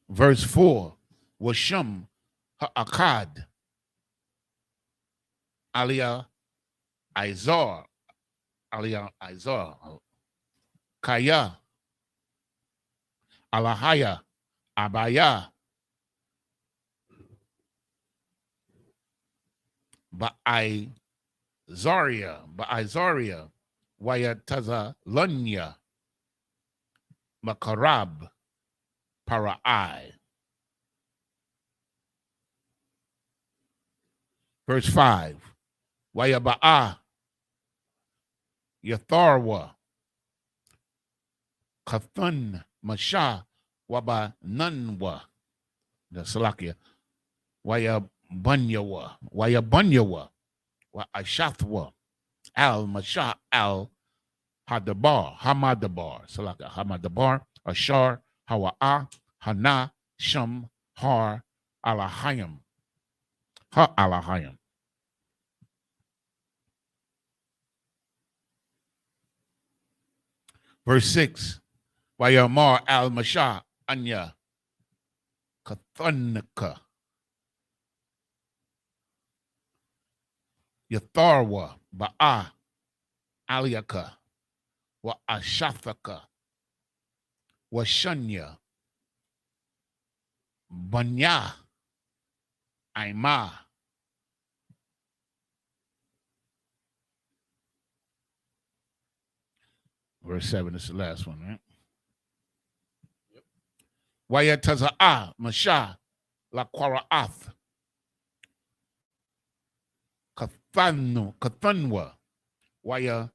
Verse 4, Washum Ha'akad, Aliyah Izar, Kaya, Alahaya, Abaya, Ba'aizaria, Wayataza Lunya, Makarab, Para'ai. Verse 5, Wayaba'a, Yatharwa, Kathun, Masha, Wabanunwa, the Salakia, Wayabunyawa, Wa Ashathwa, Al Masha, Al Hadabar, Hamadabar, Salaka, Hamadabar, Ashar, Hawa'a, Hana, Shum, Har, Alahayim, Ha Alahayim. Verse 6, Wayamar Al Masha, Anya, Kathanika, Yatharwa, Ba'a, Aliyaka, Wa Ashathaka, Wa Shunya, Banya, Aima. Verse 7 is the last one, right? Wayataza'a, Masha, La Quara'ath, Kathanwa, Waya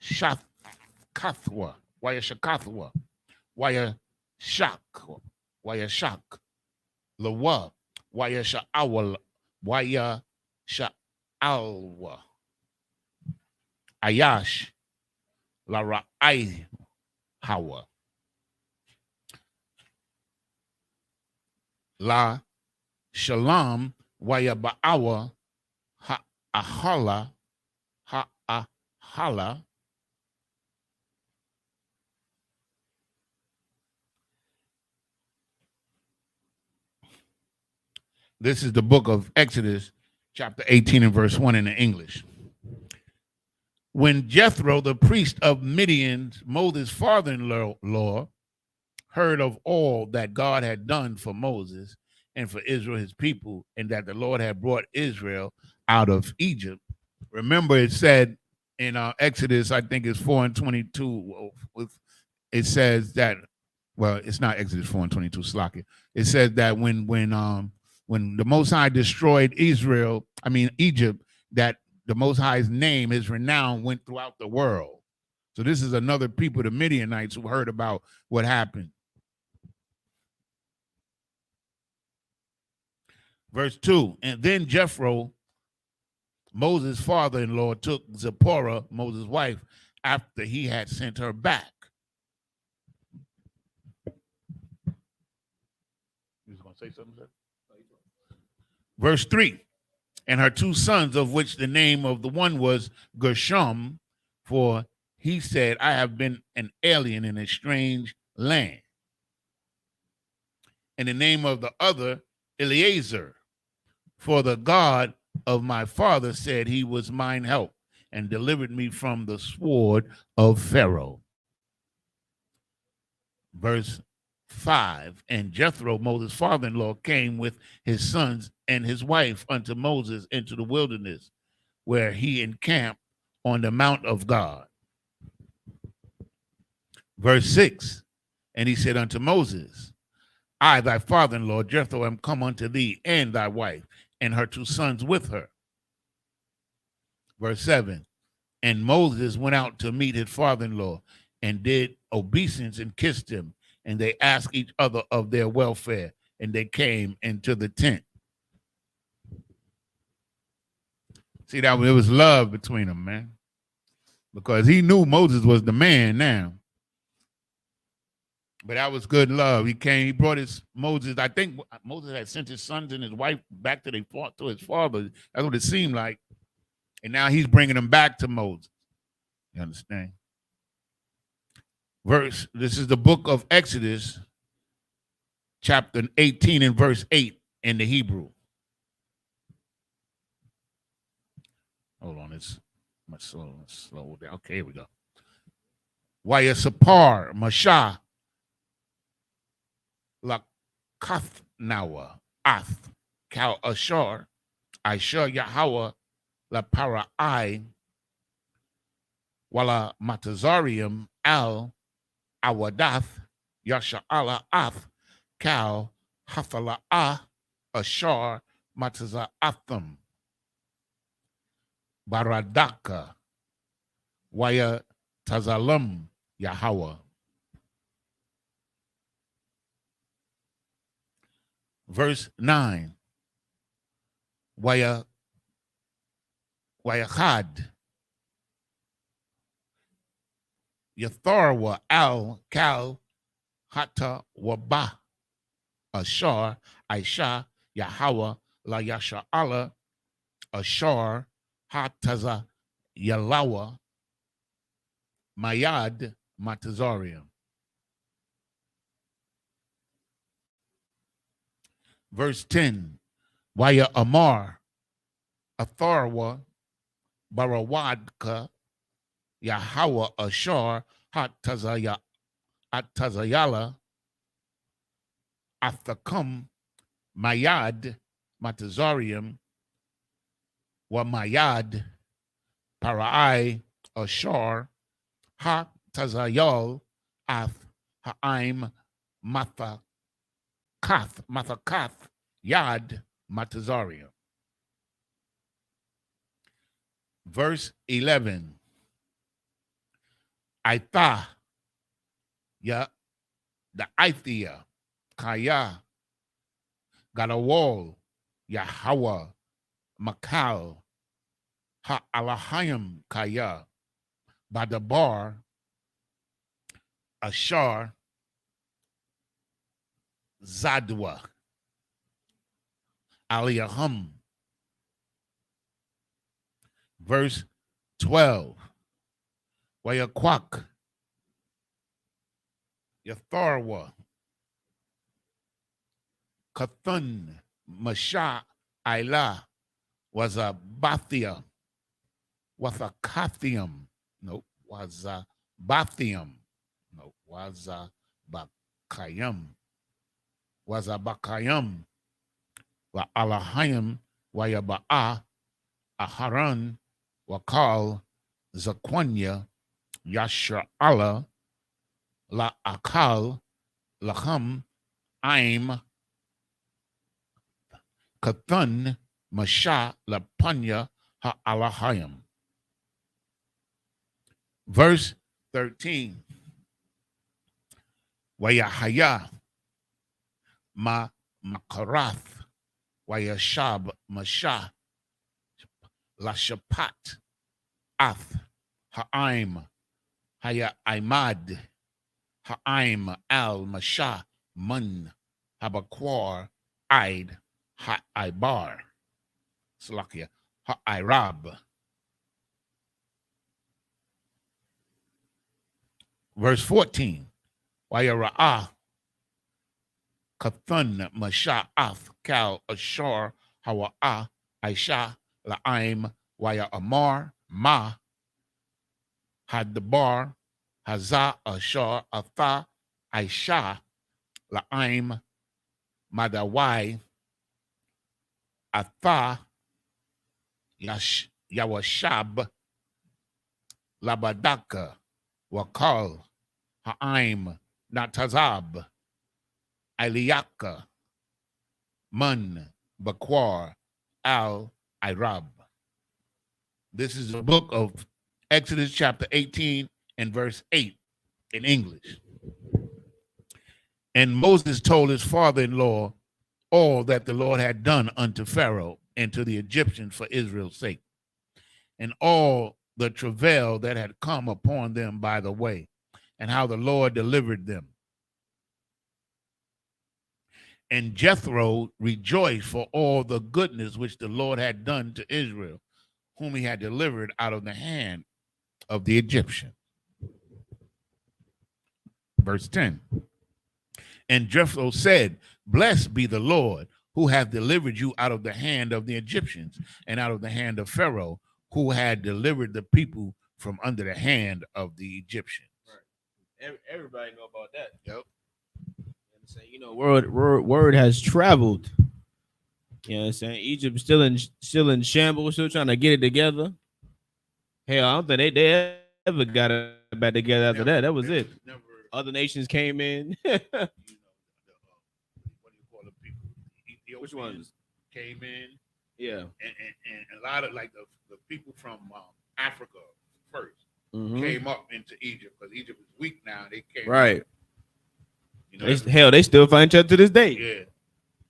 Shakathwa, Waya Shak, Lawa, Waya Sha'alwa, Ayash, La Ra'ai Hawa, La Shalom, Waya Ba'awa, Ha'ahala, Ha'ahala, this is the book of Exodus, chapter 18 and verse 1 in the English. When Jethro, the priest of Midian, Moses' father-in-law, heard of all that God had done for Moses and for Israel, his people, and that the Lord had brought Israel out of Egypt. Remember, it said in Exodus, I think it's 4 and 22, it says that, well, it's not Exodus 4 and 22, Slakia. It says that when the Most High destroyed Egypt, that the Most High's name, his renown, went throughout the world. So this is another people, the Midianites, who heard about what happened. Verse 2, and then Jethro, Moses' father-in-law, took Zipporah, Moses' wife, after he had sent her back. You was going to say something, sir? Verse 3, and her two sons, of which the name of the one was Gershom, for he said, I have been an alien in a strange land. And the name of the other, Eleazar, for the God of my father said he was mine help and delivered me from the sword of Pharaoh. Verse 5, and Jethro, Moses' father-in-law, came with his sons and his wife unto Moses into the wilderness, where he encamped on the mount of God. Verse 6, and he said unto Moses, I, thy father-in-law, Jethro, am come unto thee, and thy wife, and her two sons with her. Verse 7, and Moses went out to meet his father-in-law, and did obeisance and kissed him, and they asked each other of their welfare, and they came into the tent. See, that it was love between them, man, because he knew Moses was the man now. But that was good love. He came, he brought Moses. I think Moses had sent his sons and his wife back to his father. That's what it seemed like. And now he's bringing them back to Moses. You understand? This is the book of Exodus, chapter 18 and verse 8 in the Hebrew. Hold on, it's slow down. Okay, here we go. Wayasapar, Mashah, La Kathnawa, Ath, Kal Ashar, Aisha Yahweh, La Parai, Wala Matazarium, Al Awadath, Yasha'ala Ath, Kal Hafala'ah, Ashar, Mataza'atham, Baradaka, Waya Tazalam, Yahweh. Verse 9. Wayachad, Yatharwa al Kal Hata Waba, Ashar, Aisha, Yahweh, La Yasha'ala, Ashar, Hataza, Yalawa, Mayad, Matazarium. Verse 10, Waya Amar, Atharwa, Barawadka, Yahweh Ashar, Atazayala, Athakum, Mayad, Matazarium, Wa Mayad, Parai, Ashar, Tazayal, Ath, Ha'im, Mathakath, Yad, Matazarium. Verse 11. Aitha, ya, the Aithia, Kaya, got a wall, Yahweh, Makal, Ha'alahayim, Kaya, Badabar, Ashar, Zadwa, Aliyahum. Verse 12. Wayakwak, Yatharwa, Kathun, Masha, Ila, was a Bathia, was a Kathium, no, was a Bathium, no, was a Bakayam, was a Bakayam, wa Alahayim, Wayaba'a, Aharan, Wakal, Zaquanya, Yasha'ala, La Akal, Laham, Aim, Kathun, Masha, La Panya, Ha'alahayim. Verse 13. Wayahaya, Makarath, Wayashab, Masha, La Shapat, Ath, Ha'im, Haya Imad, Ha'im, Al, Masha, Mun, Habakwar, Aid, Ha'ibar, Slakia, Ha'irab. Verse 14. Wayara'ah, Kathun, Masha, Ath, Kal, Ashar, Hawa'ah, Aisha, La'im, Waya Amar, Ma, Hadbar, Hazah, Ashar, Atha, Aisha, La'im, Madawai, Atha, Yawashab, Labadaka, Wakal, Ha'im, Natazab, Aliyaka, Mun, Bakwar, Al, Irab. This is the book of Exodus chapter 18 and verse 8 in English. And Moses told his father-in-law all that the Lord had done unto Pharaoh and to the Egyptians for Israel's sake, and all the travail that had come upon them by the way, and how the Lord delivered them. And Jethro rejoiced for all the goodness which the Lord had done to Israel, whom he had delivered out of the hand of the Egyptians. Verse 10. And Jethro said, blessed be the Lord, who hath delivered you out of the hand of the Egyptians, and out of the hand of Pharaoh, who had delivered the people from under the hand of the Egyptians. Right. Everybody know about that. Yep. You know, word has traveled. You know what I'm saying? Egypt still in shambles, still trying to get it together. Hell, I don't think they ever got it back together after that. That was it. Other nations came in. What do you call the people? Ethiopians. Which ones came in? Yeah, and a lot of like the people from Africa first came up into Egypt, because Egypt is weak now. They came right. Up. You know, they still fight each other to this day. Yeah,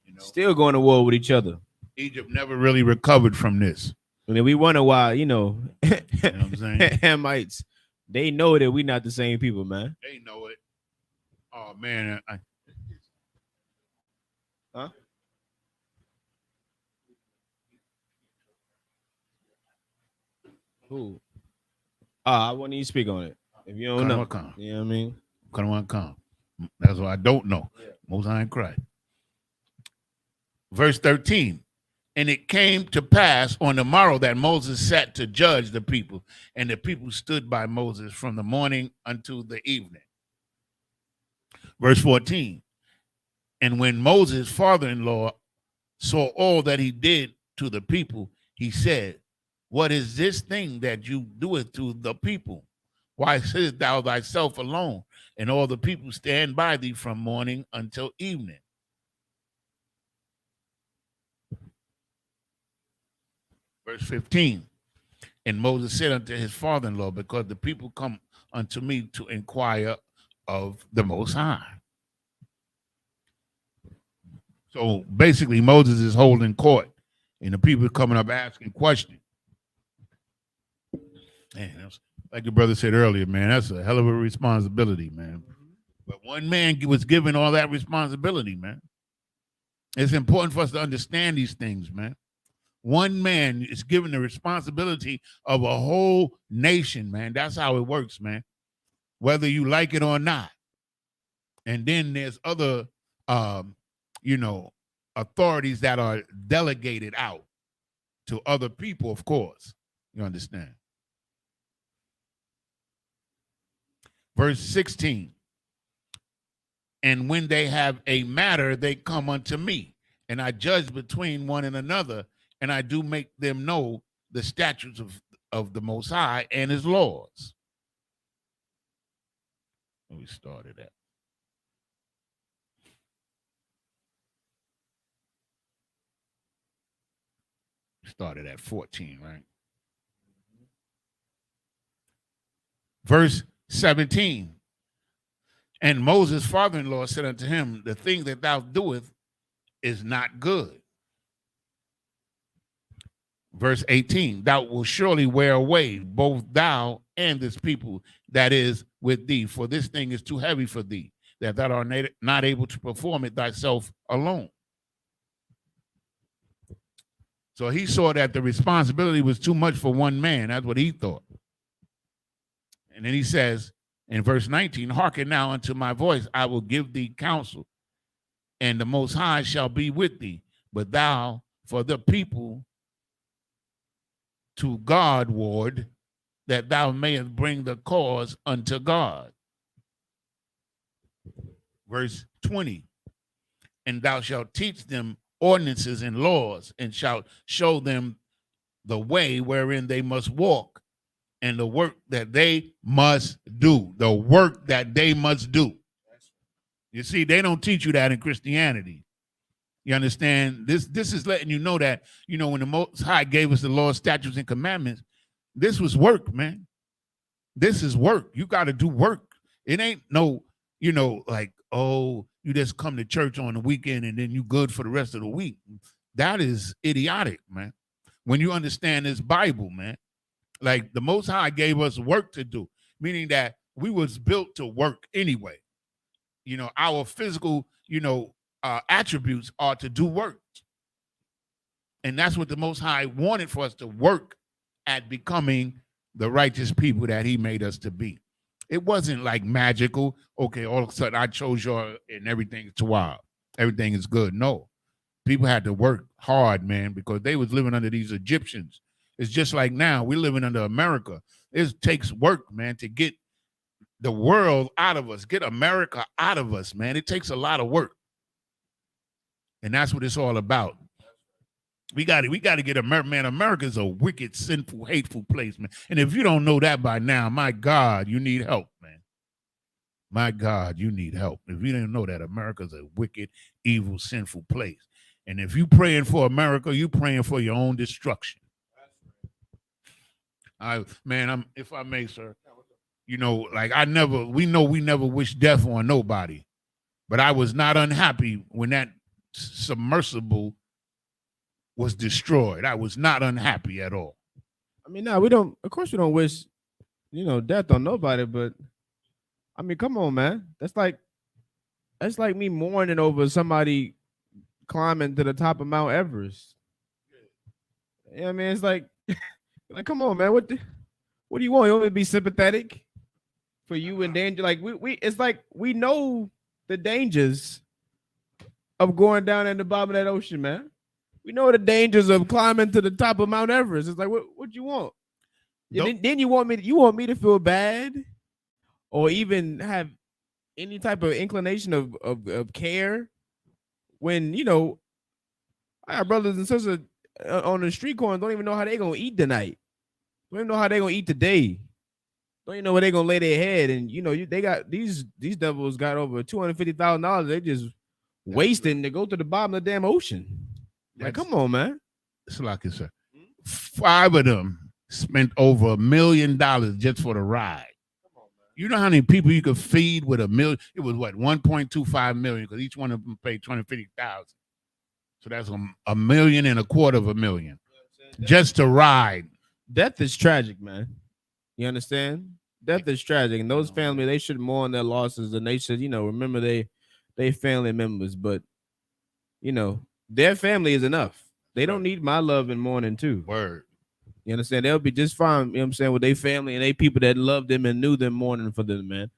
you know, still going to war with each other. Egypt never really recovered from this. And then we wonder why, you know what I'm saying? Hamites, they know that we're not the same people, man. They know it. Oh man, huh? Who? I wouldn't even speak on it. If you don't know, you know what I mean? Come. That's what I don't know. Yeah. Most High in Christ. Verse 13. And it came to pass on the morrow that Moses sat to judge the people, and the people stood by Moses from the morning unto the evening. Verse 14. And when Moses' father-in-law saw all that he did to the people, he said, what is this thing that you doeth to the people? Why sittest thou thyself alone, and all the people stand by thee from morning until evening? Verse 15. And Moses said unto his father-in-law, because the people come unto me to inquire of the Most High. So basically, Moses is holding court, and the people are coming up asking questions. Man, like your brother said earlier, man, that's a hell of a responsibility, man. But one man was given all that responsibility, man. It's important for us to understand these things, man. One man is given the responsibility of a whole nation, man. That's how it works, man. Whether you like it or not. And then there's other, authorities that are delegated out to other people, of course. You understand? Verse 16. And when they have a matter, they come unto me, and I judge between one and another, and I do make them know the statutes of the Most High and his laws. We started at. Started at 14, right? Verse 17. And Moses' father-in-law said unto him, the thing that thou doest is not good. Verse 18. Thou wilt surely wear away both thou and this people that is with thee, for this thing is too heavy for thee, that thou art not able to perform it thyself alone. So he saw that the responsibility was too much for one man. That's what he thought. And then he says in verse 19, hearken now unto my voice, I will give thee counsel, and the Most High shall be with thee. But thou, for the people, to God ward, that thou mayest bring the cause unto God. Verse 20, and thou shalt teach them ordinances and laws, and shalt show them the way wherein they must walk, and the work that they must do. The work that they must do. You see, they don't teach you that in Christianity. You understand? This is letting you know that, when the Most High gave us the law, statutes, and commandments, this was work, man. This is work. You got to do work. It ain't no, like, oh, you just come to church on the weekend and then you good for the rest of the week. That is idiotic, man. When you understand this Bible, man, like the Most High gave us work to do, meaning that we was built to work anyway. You know, our physical, attributes are to do work. And that's what the Most High wanted for us to work at becoming the righteous people that he made us to be. It wasn't like magical. Okay, all of a sudden I chose your and everything's wild. Everything is good. No. People had to work hard, man, because they was living under these Egyptians. It's just like now we're living under America. It takes work, man, to get the world out of us, get America out of us, man. It takes a lot of work. And that's what it's all about. We got to get America, man. America's a wicked, sinful, hateful place, man. And if you don't know that by now, my God, you need help, man. My God, you need help. If you didn't know that, America's a wicked, evil, sinful place. And if you praying for America, you praying for your own destruction. If I may, sir, like we never wish death on nobody, but I was not unhappy when that submersible was destroyed. I was not unhappy at all. I mean, no, we don't. Of course, we don't wish, death on nobody. But I mean, come on, man. That's like me mourning over somebody climbing to the top of Mount Everest. Yeah, I mean, it's like come on, man. What do you want? You want me to be sympathetic for you in danger? Like it's like we know the dangers of going down in the bottom of that ocean, man. We know the dangers of climbing to the top of Mount Everest. It's like, what you want? Then you want me to feel bad, or even have any type of inclination of care when I got brothers and sisters on the street corner don't even know how they gonna eat tonight. Don't even know how they gonna eat today. Don't even know where they gonna lay their head. And they got these devils got over $250,000. They just wasting to go to the bottom of the damn ocean. Like, come on, man. It's like it, sir. 5 of them spent over $1 million just for the ride. Come on, man. You know how many people you could feed with $1 million? It was what, 1.25 million, because each one of them paid $250,000. So that's $1.25 million just to ride. Death is tragic, man. You understand? Death is tragic, and those families, they should mourn their losses, and they should, remember they family members. But their family is enough. They don't need my love and mourning too. Word. You understand? They'll be just fine, you know what I'm saying, with their family and they people that love them and knew them mourning for them, man.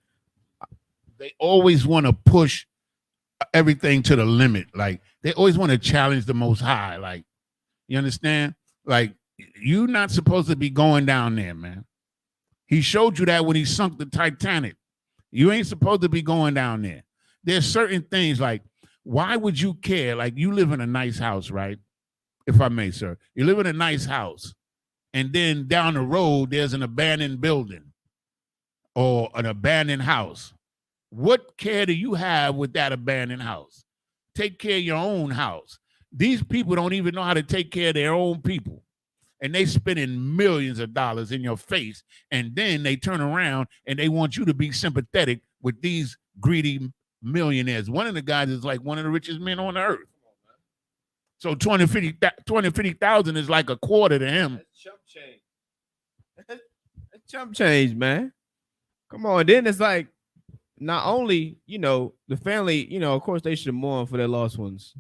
They always want to push everything to the limit. Like, they always want to challenge the Most High. Like, you understand? Like, you're not supposed to be going down there, man. He showed you that when he sunk the Titanic. You ain't supposed to be going down there. There's certain things like, why would you care? Like, you live in a nice house, right? If I may, sir. You live in a nice house, and then down the road, there's an abandoned building or an abandoned house. What care do you have with that abandoned house? Take care of your own house. These people don't even know how to take care of their own people, and they spending millions of dollars in your face, and then they turn around and they want you to be sympathetic with these greedy millionaires. One of the guys is like one of the richest men on the earth. So 50,000 is like a quarter to him. That's chump change. That's chump change, man. Come on. Then it's like, not only, the family, of course they should mourn for their lost ones.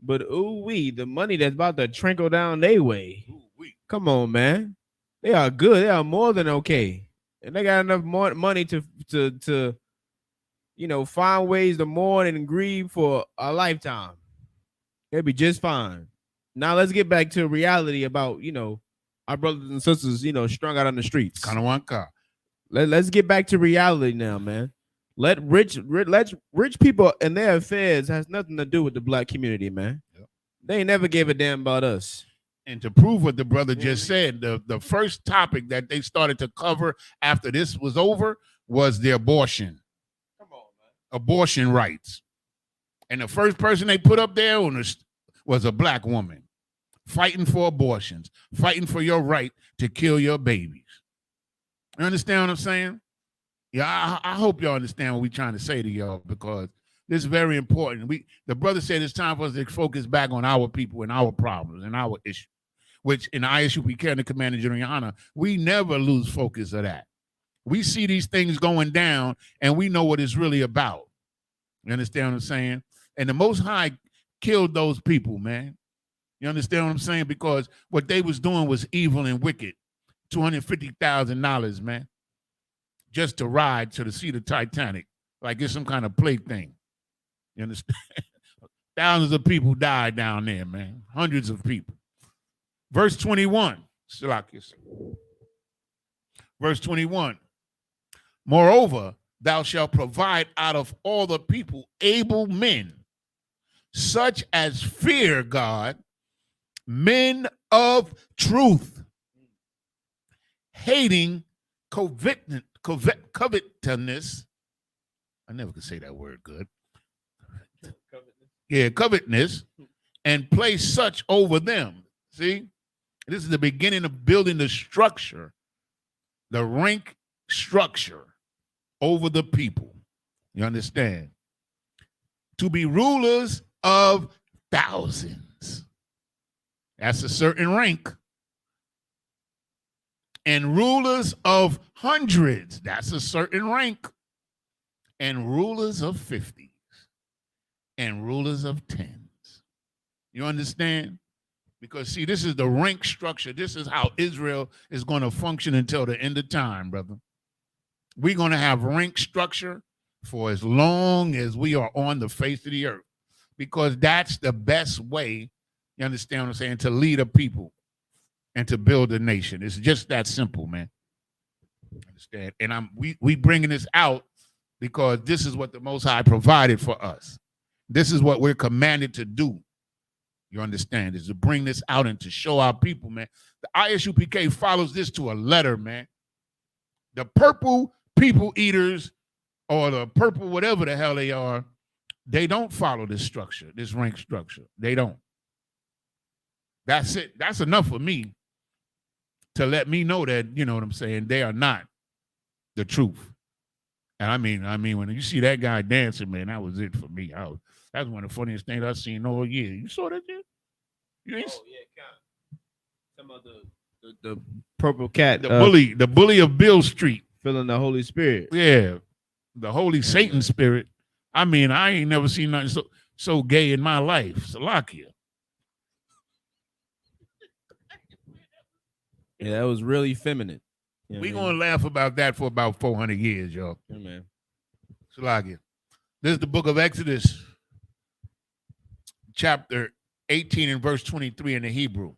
But the money that's about to trickle down their way. Come on, man. They are good. They are more than okay. And they got enough more money to find ways to mourn and grieve for a lifetime. They'll be just fine. Now let's get back to reality about, our brothers and sisters, strung out on the streets. Kind of one car. Let's get back to reality now, man. Let rich people and their affairs has nothing to do with the black community, man. Yep. They ain't never gave a damn about us. And to prove what the brother just said, the first topic that they started to cover after this was over was the abortion. Come on, man. Abortion rights. And the first person they put up there was a black woman fighting for abortions, fighting for your right to kill your babies. You understand what I'm saying? Yeah, I hope y'all understand what we're trying to say to y'all, because This is very important. The brother said it's time for us to focus back on our people and our problems and our issue, which in Isupk and the Commander General Your Honor, we never lose focus of that. We see these things going down and we know what it's really about. You understand what I'm saying? And the Most High killed those people, man. You understand what I'm saying? Because what they was doing was evil and wicked. $250,000, man, just to ride to see the Titanic, like it's some kind of plaything. You understand? Thousands of people died down there, man. Hundreds of people. Verse 21. Verse 21. Moreover, thou shalt provide out of all the people able men, such as fear God, men of truth, hating covetousness. I never could say that word good. Yeah, covetousness, and place such over them. See, this is the beginning of building the structure, the rank structure over the people. You understand? To be rulers of thousands. That's a certain rank. And rulers of hundreds. That's a certain rank. And rulers of 50s. And rulers of 10s. You understand? Because, see, this is the rank structure. This is how Israel is going to function until the end of time, brother. We're going to have rank structure for as long as we are on the face of the earth, because that's the best way, you understand what I'm saying, to lead a people and to build a nation. It's just that simple, man. Understand? And we bringing this out because this is what the Most High provided for us. This is what we're commanded to do. You understand? Is to bring this out and to show our people, man. The Isupk follows this to a letter, man. The purple people eaters or the purple whatever the hell they are, they don't follow this structure, this rank structure. They don't. That's it. That's enough for me to let me know that, you know what I'm saying, they are not the truth. And I mean, when you see that guy dancing, man, that was it for me. That's one of the funniest things I've seen all year. You saw that, dude? You ain't... Oh, yeah, kind of. Some of the purple cat. The bully of Bill Street. Feeling the Holy Spirit. Yeah. The Holy Satan spirit. I mean, I ain't never seen nothing so gay in my life. Salakia. Yeah, that was really feminine. Yeah, we're going to laugh about that for about 400 years, y'all. Yeah, man. Salakia. This is the book of Exodus, chapter 18 and verse 23 in the Hebrew.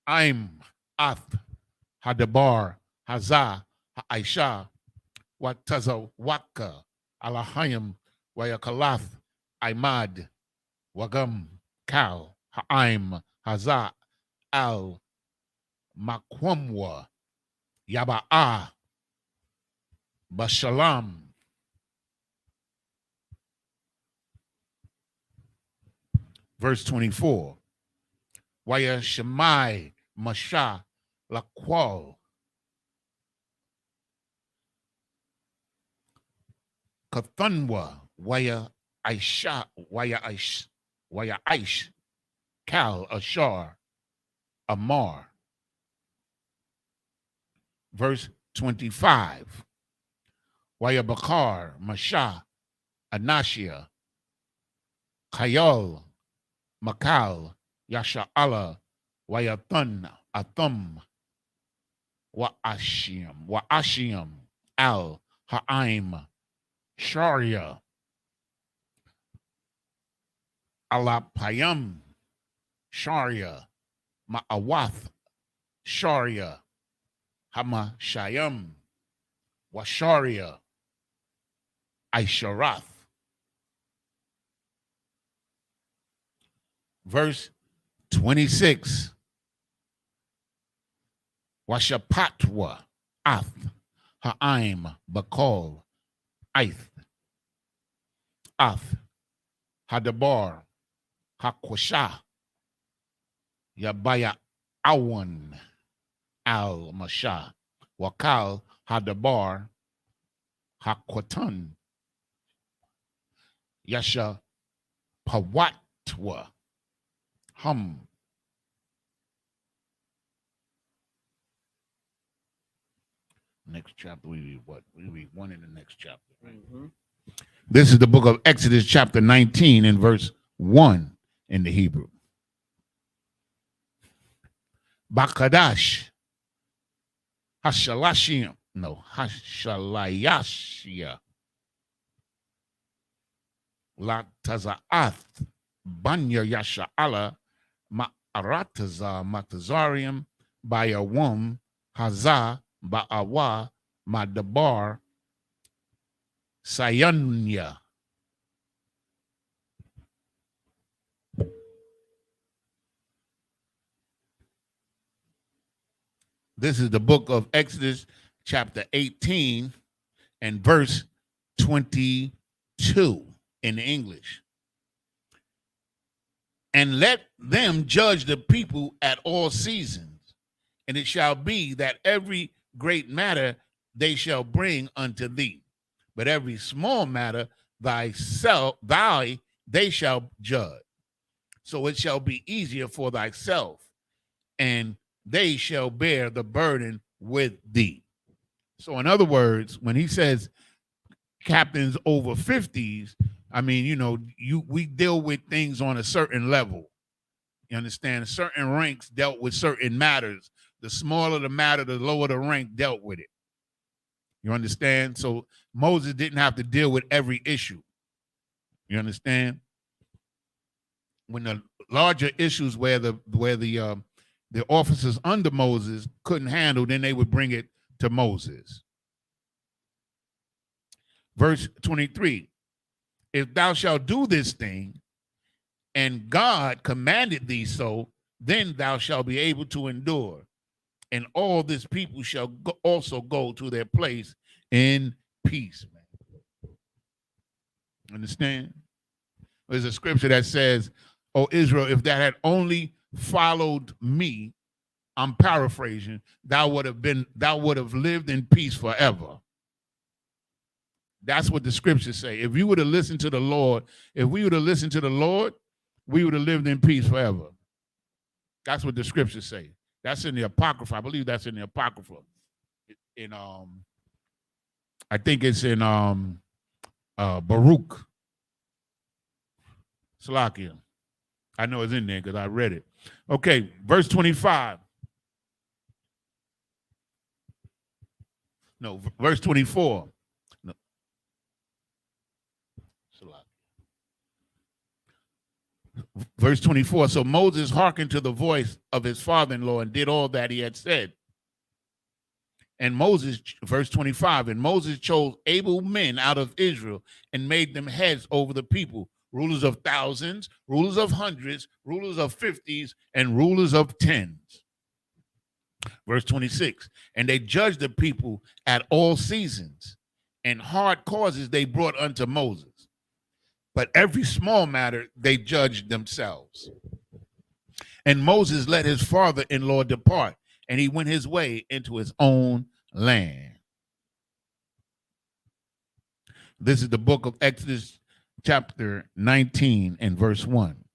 I'm Ath, Hadabar, Hazah, Aisha, Watazawaka, Alahayim, Wayakalath, Imad, Wagam, Kal, Ha'im, Hazah, Al, Makwamwa, Yaba'ah, Bashalam. Verse 24. Waya Shemai Masha Lakwal. Kathunwa Waya Aisha Waya Aish Kal Ashar Amar. Verse 25. Waya Bakar Masha Anashia Khayal Makal Yasha'ala Wayathan Athum Wa'ashim Al Ha'im Sharia Alapayam Sharia Ma'awath Sharia Hama Shayam Washaria Aisharath. Verse 26. Washapatwa Ath Ha'im Bakal Aith Ath Hadabar Hakwasha Yabaya Awan Al Masha Wakal Hadabar Hakwatan Yasha Pawatwa Hum. Next chapter, we read what? We read one in the next chapter. Right? This is the book of Exodus, chapter 19, and verse 1 in the Hebrew. Bakadash Hashalashia. No, Hashalayashia. La Tazaath Banya Yasha'ala Ma'arataza Matazarium Bayawum Haza Ba'awa Madabar Sayanya. This is the book of Exodus, chapter 18, and verse 22 in English. And let them judge the people at all seasons, and it shall be that every great matter they shall bring unto thee, but every small matter they shall judge. So it shall be easier for thyself, and they shall bear the burden with thee. So in other words, when he says captains over 50s, I mean, you know, we deal with things on a certain level. You understand? Certain ranks dealt with certain matters. The smaller the matter, the lower the rank dealt with it. You understand? So Moses didn't have to deal with every issue. You understand? When the larger issues where the officers under Moses couldn't handle, then they would bring it to Moses. Verse 23, if thou shalt do this thing, and God commanded thee so, then thou shalt be able to endure. And all this people shall also go to their place in peace. Man. Understand? There's a scripture that says, "O Israel, if that had only followed me," I'm paraphrasing, thou would have lived in peace forever. That's what the scriptures say. If you would have listened to the Lord, if we would have listened to the Lord, we would have lived in peace forever. That's what the scriptures say. That's in the Apocrypha. I believe that's in the Apocrypha. In I think it's in Baruch. Salakia. I know it's in there because I read it. Okay, verse 25. No, verse 24. No. Verse 24. So Moses hearkened to the voice of his father-in-law and did all that he had said. And Moses, verse 25, and Moses chose able men out of Israel and made them heads over the people, rulers of thousands, rulers of hundreds, rulers of 50s, and rulers of 10s. Verse 26, and they judged the people at all seasons, and hard causes they brought unto Moses. But every small matter they judged themselves. And Moses let his father-in-law depart, and he went his way into his own land. This is the book of Exodus, chapter 19 and verse 1.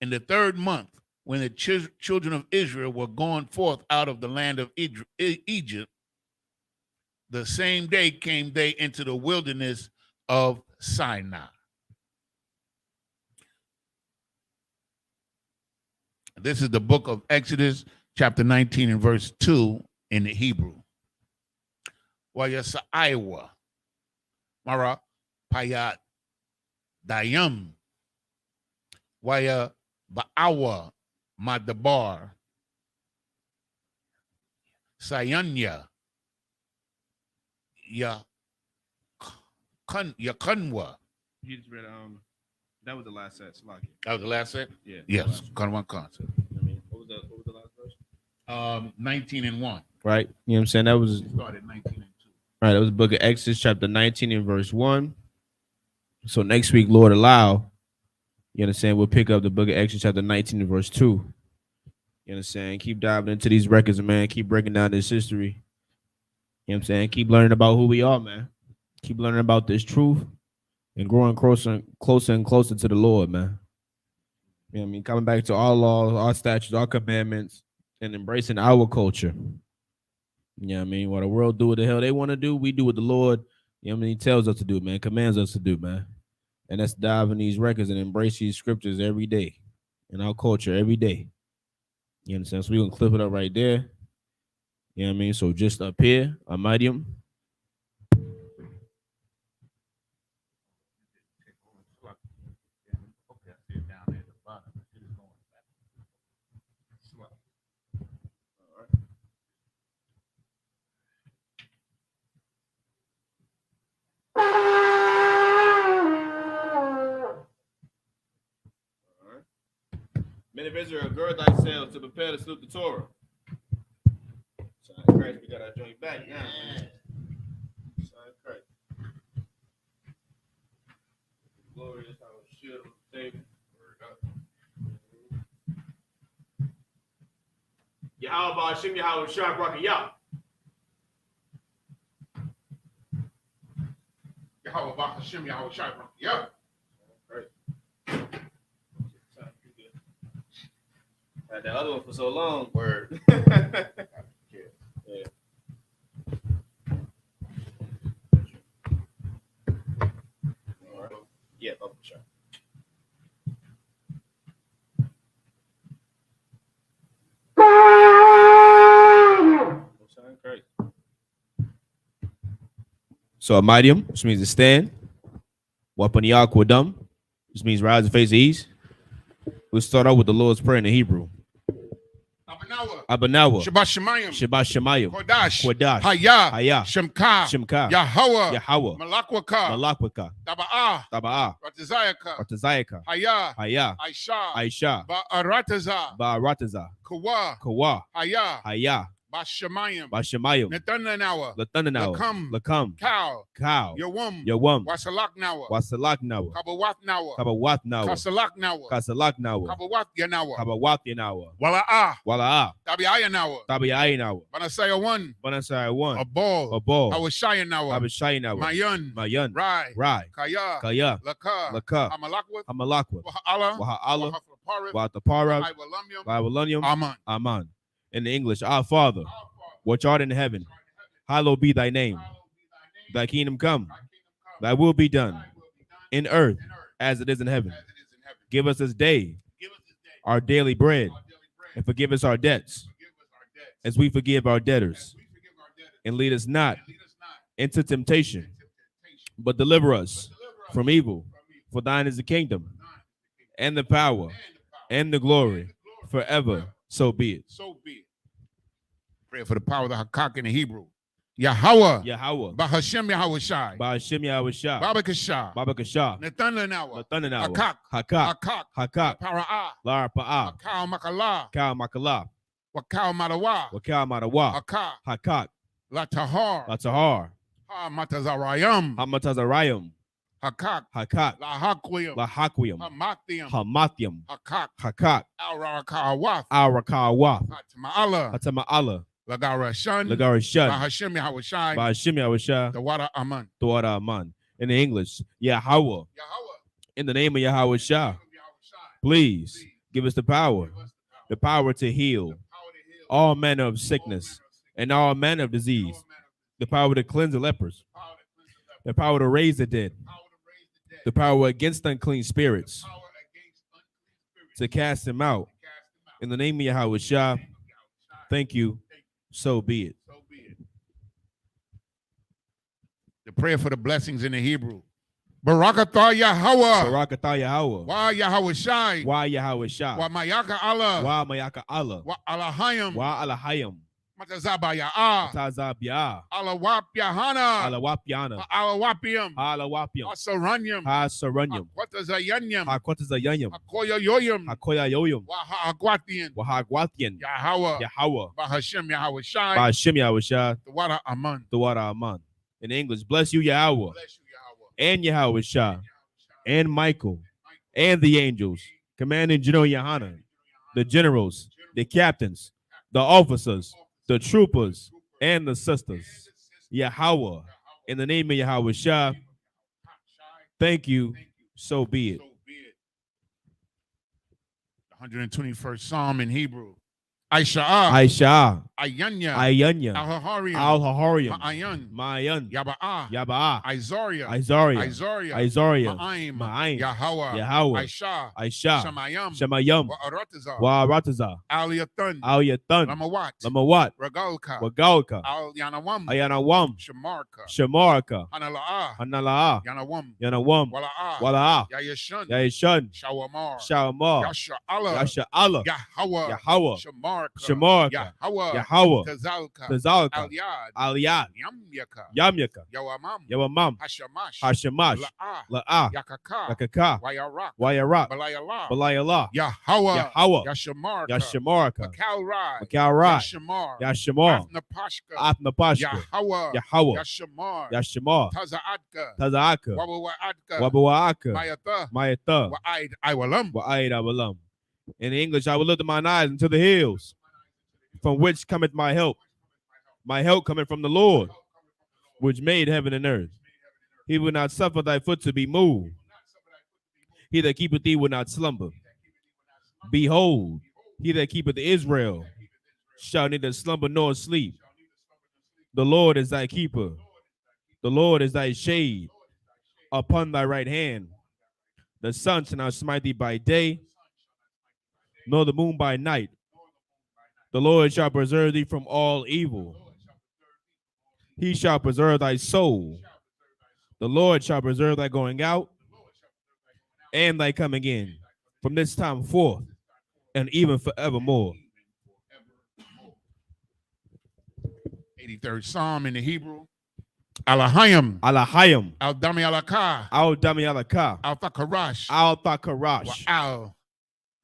In the 3rd month, when the children of Israel were gone forth out of the land of Egypt, the same day came they into the wilderness of Sinai. This is the book of Exodus, chapter 19 and verse 2 in the Hebrew. Wayasaiwa Mara Payat Dayam Waya Ba'awa Madabar Sayanya Yakunwa. You just read that was the last set. Salakia. That was the last set? Yeah. Yes, Kanwan concept. I mean, what was the last verse? 19 and 1. Right. You know what I'm saying? That was Started 19 and 2. right. That was the book of Exodus, chapter 19 and verse 1. So next week, Lord allow, you understand, we'll pick up the book of Exodus, chapter 19 and verse 2. You understand? Keep diving into these records, man. Keep breaking down this history. You know what I'm saying? Keep learning about who we are, man. Keep learning about this truth. and growing closer and closer to the Lord, man. You know what I mean? Coming back to our laws, our statutes, our commandments, and embracing our culture. You know what I mean? What the world do what the hell they want to do, we do what the Lord, you know what I mean, he tells us to do, man, commands us to do, man. And let's dive in these records and embrace these scriptures every day in our culture every day. You understand? So we're going to clip it up right there. You know what I mean? So just up here, a medium. Many visitors gird thyself to prepare to salute the Torah. Son of Christ, we got our joint back now. Son of Christ. Glorious, how it should on the table. Yahweh Ba'ashim Yahweh Shah Brakayah. Yahweh Ba'ashim Yahweh Shah Brakayah. Had that other one for so long. Word. Yeah. Yeah, for sure. So a medium, which means to stand. Wapaniyak Wadam, which means rise and face the east. We'll start out with the Lord's Prayer in the Hebrew. Abanawa. Shabbat Shemayim. Shabbat Shemayim. Kodash. Kodash. Hayah. Hayah. Shemka. Shemka. Yahweh. Yahweh. Malakwaka. Malakwaka. Taba'ah. Taba'ah. Ratazayaka. Ratazayaka. Hayah. Hayah. Aisha. Aisha. Ba'arataza. Ba'arataza. Kawa. Kawa. Hayah. Hayah. Bashamayim. Bashamayim. Netananawa. Latananawa. Lakam. Lakam. Cow. Cow. Yawum. Yawum. Wasalaknawa. Wasalaknawa. Kabawatnawa. Kabawatnawa. Kasalaknawa. Kasalaknawa. Kabawatyanawa. Kabawatyanawa. Wala'ah. Wala'ah. Tabi'ayanawa. Tabi'ayanawa. Banasaya 1. Banasaya 1. A ball. A ball. Awashayanawa. Abishayanawa. Mayan. Mayan. Rai. Rai. Kaya. Kaya. Laka. Laka. Hamalakwat. Hamalakwat. Waha'ala. Waha'ala. Waha'ala. Watapara. Waha'ala. Waha'ala. Aman. Aman. In the English, our Father, which art in heaven, hallowed be thy name. Thy kingdom come, thy will be done in earth as it is in heaven. Give us this day our daily bread, and forgive us our debts as we forgive our debtors. And lead us not into temptation, but deliver us from evil. For thine is the kingdom, and the power, and the glory, forever. So be it. So be it. Pray for the power of the Hakak in the Hebrew. Yahweh. Yahweh. Bahashem Yahweh Shai. Ba'ashim Yahweh Shah. Babakashah. Babakashah. Nathanawa. Nathanawa. Hakak. Hakak. Hakak. Hakak. Para'ah. Lar Pa'ah. Wakal Makala. Kal Makala. Wakal Madawa. Wakal Madawa. Hakak. Hakak. Latahar. Latahar. Ha Matazarayam. Hamatazarayam. Hakak. Hakak. Lahakwiyam. Lahakwiyam. Hamathiam. Hamathiam. Hakak. Hakak. Al-Rakawaf. Arakawaf. Hatama'ala. Hatama'ala. Lagarashan. Lagarashan. Bahashem Yahweh Shai. Ba'ashim Yahweh Shah. The Wada Aman. Tuwada Aman. In the English, Yahweh. In the name of Yahweh Shah, please give us the power to heal all manner of sickness and all manner of disease, the power to cleanse the lepers, the power to raise the dead, the power against unclean spirits, to cast them out. In the name of Yahweh Shah, thank you. So be it. The prayer for the blessings in the Hebrew. Barakatah Yahweh. Barakatah Yahweh. Wa Yahweh Shai. Wa Yahweh Shah. Wa Mayaka Allah. Wa Mayaka Allah. Wa Alahayim. Wa Alahayim. Matazaba Ya'ah. Matazabia. Alawap Yahana. Alawapiana. Alawapiam. Alawapiam. Asaranyam. Hasaranyam. Hakwatazayanyam. Hakwatazayanyam. Hakoya Yoyam. Hakoya Yoyam. Wa Ha'agwatian. Wahagwatian. Yahweh. Yahweh. Bahashem Yahweh Shai. Ba'ashim Yahweh Shah. The Wada Aman. Tuwada Aman. In English, bless you, Yahweh. Bless you, Yahweh. And Yahweh Shah. And Michael. And the angels. Commanding General Yohanan. The generals. The captains. The officers. The troopers. And the sisters. Yahweh. In the name of Yahweh Shah. Thank you. So be it. 121st Psalm in Hebrew. Aisha. Aisha. Ayanya. Ayanya. Al-Hahariam. Al-Hahariam. Ma'ayan. Mayan. Yaba'a. Yaba'a. Izaria. Izaria. Izaria. Izaria. Ma'aim. Ma'aim. Yahweh. Yahweh. Aisha. Aisha. Shamayam. Shamayam. Wa'aratazar. Wa'aratazar. Al-Yathan. Al-Yathan. Lamawat. Lamawat. Ragalka. Wagalka. Al-Yanawam. Ayanawam. Shamarka. Shamarka. Hanala'a. Hanala'a. Yanawam. Yanawam. Wala'a. Wala'a. Yayashan. Yayashan. Shawamar. Shamar. Yasha Allah. Yasha Allah. Yahweh. Yahweh. Shamarka. Shamarka. Yahweh. Yahweh. Tazalka. Tazalka. Al-Yad. Aliyad. Yamyaka. Yamyaka. Yawamam. Yawamam. Hashamash. Hashemash. La'a. La'a. Yakaka. Yakaka. Wayarak. Wayarak. Balayala. Balayala. Yahweh. Yahweh. Yashamarka. Yashamarka. Makalrai. Makalrai. Yashamar. Yashamar. Athnapashka. Athnapashka. Yahweh. Yahweh. Yashamar. Yashamar. Taza'atka. Taza'aka. Wabawa'atka. Wabawa'aka. Mayatha. Mayatha. Wa'aid Iwalam. Wa'aid Awalam. In English, I will lift mine eyes into the hills, from which cometh my help. My help cometh from the Lord, which made heaven and earth. He will not suffer thy foot to be moved. He that keepeth thee will not slumber. Behold, he that keepeth Israel shall neither slumber nor sleep. The Lord is thy keeper. The Lord is thy shade upon thy right hand. The sun shall not smite thee by day, nor the moon by night. The Lord shall preserve thee from all evil. He shall preserve thy soul. The Lord shall preserve thy going out and thy coming in from this time forth and even forevermore. 83rd Psalm in the Hebrew. Alahayim. Alahayim. Al-Dami Alaka. Al-Dami Alaka. Al-Thakarash. Al-Thakarash. Wa'al.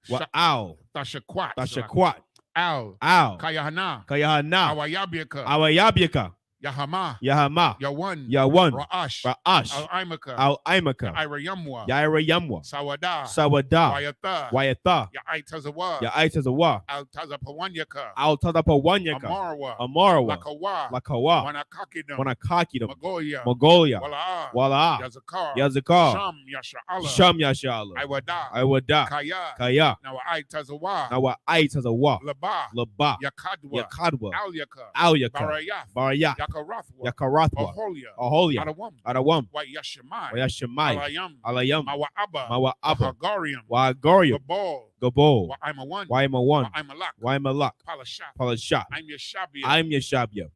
Wa'al. Tashakwat. Tashakwat. Al. Al. Kayahana. Kayahana. Awayabiaka. Awayabiaka. Yahama. Yahama. Yawan. Yawan. Ra'ash. Ra'ash. Al-Imaka. Al-Imaka. Yairayamwa. Yairayamwa. Sawada. Sawada. Wayatha. Wayatha. Ya'itazawa. Ya'itazawa. Al-Tazapawanyaka. Al-Tadapawanyaka. Amarwa. Amarwa. Lakawa. Lakawa. Wanakakidam. Wanakakidam. Magoya. Mongolia. Wala'a. Wala'a. Yazakar. Yazakar. Sham Yasha'ala. Sham Yashala. Iwada. Iwada. Kaya. Kaya. Now Aitazawa. Now Aitazawa. Laba. Laba. Yakadwa. Yakadwa. Alyaka. Alyaka. Barayath. Barayath. Yakarathwa. Yakarathwa. Aholia. Aholia. Adawam. Adawam. Wayashemai. Wayashemai. Alayam. Alayam. Mawa'aba. Mawa'aba. Hagarium. Wa'agarium. Gabal. Gabol. Wa'imawan. Waimawan. Wa'imalak. Waimalak. Palashah. Palashat. I'm Yeshabia. I'm Yeshabia.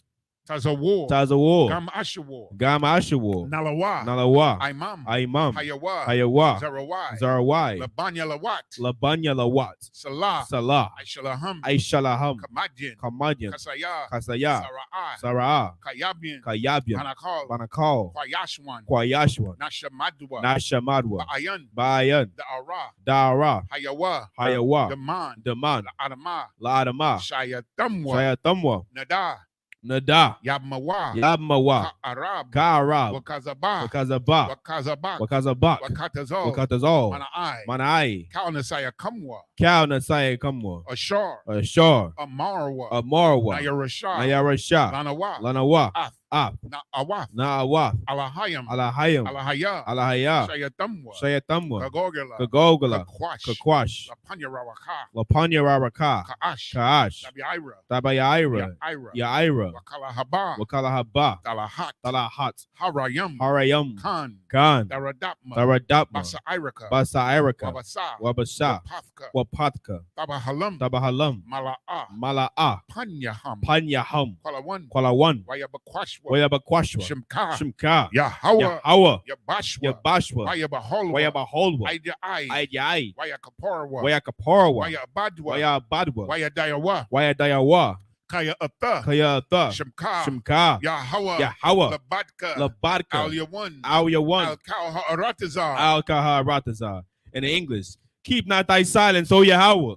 Tazawar. Tazawar. Gam Ashawar. Gam Ashawar. Nalawa. Nalawa. Imam. Imam. Hayawa. Hayawa. Zarawai. Zarawai. Labanya Lawat. Labanya Lawat. Salah. Salah. Aishalaham. Aishalaham. Kamadjin. Kamadyan. Kasaya. Kasaya. Sara'ai. Sara'ah. Kayabian. Kayabian. Banakal. Banakal. Kwayashwan. Kwayashwan. Nashamadwa. Nashamadwa. Ba'ayan. Bayan. Da'ara. Dara. Hayawa. Hayawa. Daman. Daman. Adama. La'adama. Shayatamwa. Shayatamwa. Nada. Nada. Yabmawa. Yabmawa. Arab. Ka'arab. Wakazaba. Wakazaba. Wakazabak. Wakazabak. Wakatazol. Wakatazol. Mana'ai. Manai. Kalnasaya Kamwa. Kal Nasaya Kamwa. Ashar. Ashar. Amarwa. Amarwa. Nayarashah. Nayarashah. Lanawa. Lanawa. Af. Af. Na'awaf. Na'awaf. Alahayam. Alahayam. Alahaya. Alahaya. Shayatamwa. Shayatamwa. Kagogala. Kagogala. Kakwash. Kakwash. Lapanyarawaka. Lapanya Raraka. Ka'ash. Ka'ash. Tabi'ira. Tabayaira. Ya'ira. Ya'ira. Wakalahaba. Wakalahaba. Talahat. Talahat. Harayam. Harayam. Khan. Khan. Daradapma. Taradapma. Basa'iraka. Basairaka. Wabasa. Wabasa. Wapafka. Wapatka. Tabahalam. Tabahalam. Mala'a. Mala'a. Panyaham. Panyaham. Kwalawan. Kwalawan. Wayabakwashwa. Wayabakwashwa. Shimka. Shimka. Yahweh. Yahawa. Yabashwa. Yabashwa. Wayabaholwa. Wayabaholwa. Aida'ai. Aidiyai. Wayakaporwa. Wayakaporwa. Wayabadwa. Wayabadwa. Wayadayawa. Wayadayawa. Kaya Atha. Kayatha. Shimka. Shimka. Yahweh. Yahawa. Labadka. Labadka. Al-Yawan. Al-Yawan. Al-Kal-Ha'aratazar. Al-Kaharatazar. In English, keep not thy silence, O Yahweh.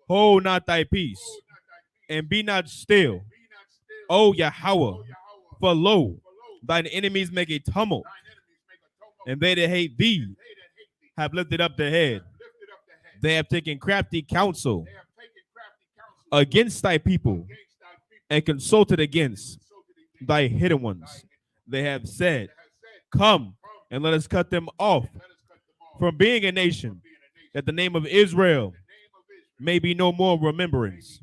Hold not thy peace, and be not still, O Yahweh. For lo, thine enemies make a tumult, and they that hate thee have lifted up their head. They have taken crafty counsel against thy people, and consulted against thy hidden ones. They have said, come, and let us cut them off from being a nation, that the name of Israel may be no more remembrance.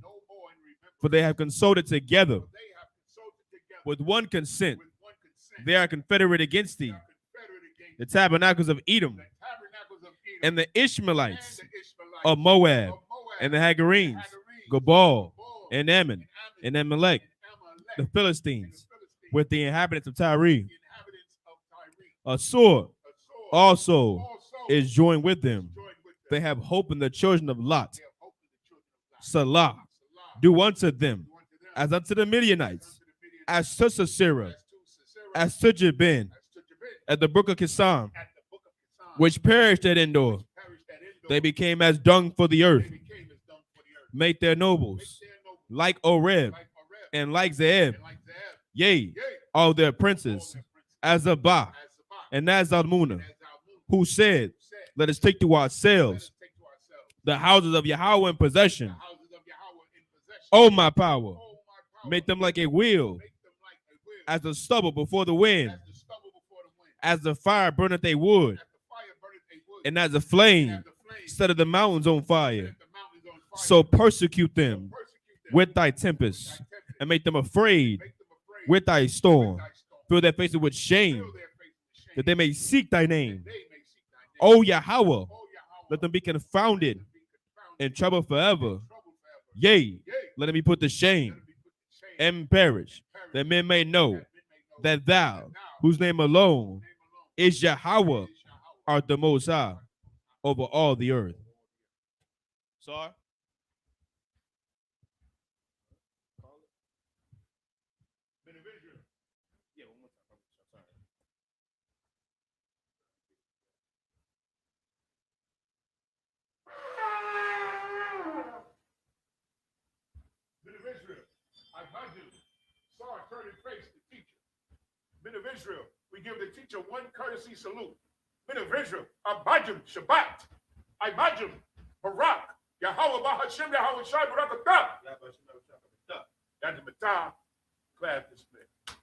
For they have consulted together with one consent. They are confederate against thee, the tabernacles of Edom, and the Ishmaelites of Moab, and the Hagarenes, Gabal, and Ammon, and Amalek, the Philistines, with the inhabitants of Tyre. A sword also is joined with them. They have hope in the children of Lot. Salah, do unto them as unto the Midianites, as to Sisera, as to Jabin, at the brook of Kissam, which perished at Endor. They became as dung for the earth. Make their nobles like Oreb and like Zeeb. Yea, all their princes, as Abba and as Almunah, who said, let us take to ourselves the houses of Yahweh in possession. O my power, make them like a wheel, as the stubble before the wind, as the fire burneth a wood, and as a flame set of the mountains on fire. So persecute them with thy tempest, and make them afraid with thy storm. Fill their faces with shame, that they may seek thy name. O Yahweh, let them be confounded and troubled forever. Yea, let them be put to shame and perish, that men may know that thou, whose name alone is Yahweh, art the Most High over all the earth. Sorry? Men of Israel, we give the teacher one courtesy salute. Men of Israel, Abajim, Shabbat, Imajim, Barak, Yahweh, Bahashim, Yahweh, Shai, Barak, Atah. That's the Matah, class dismissed.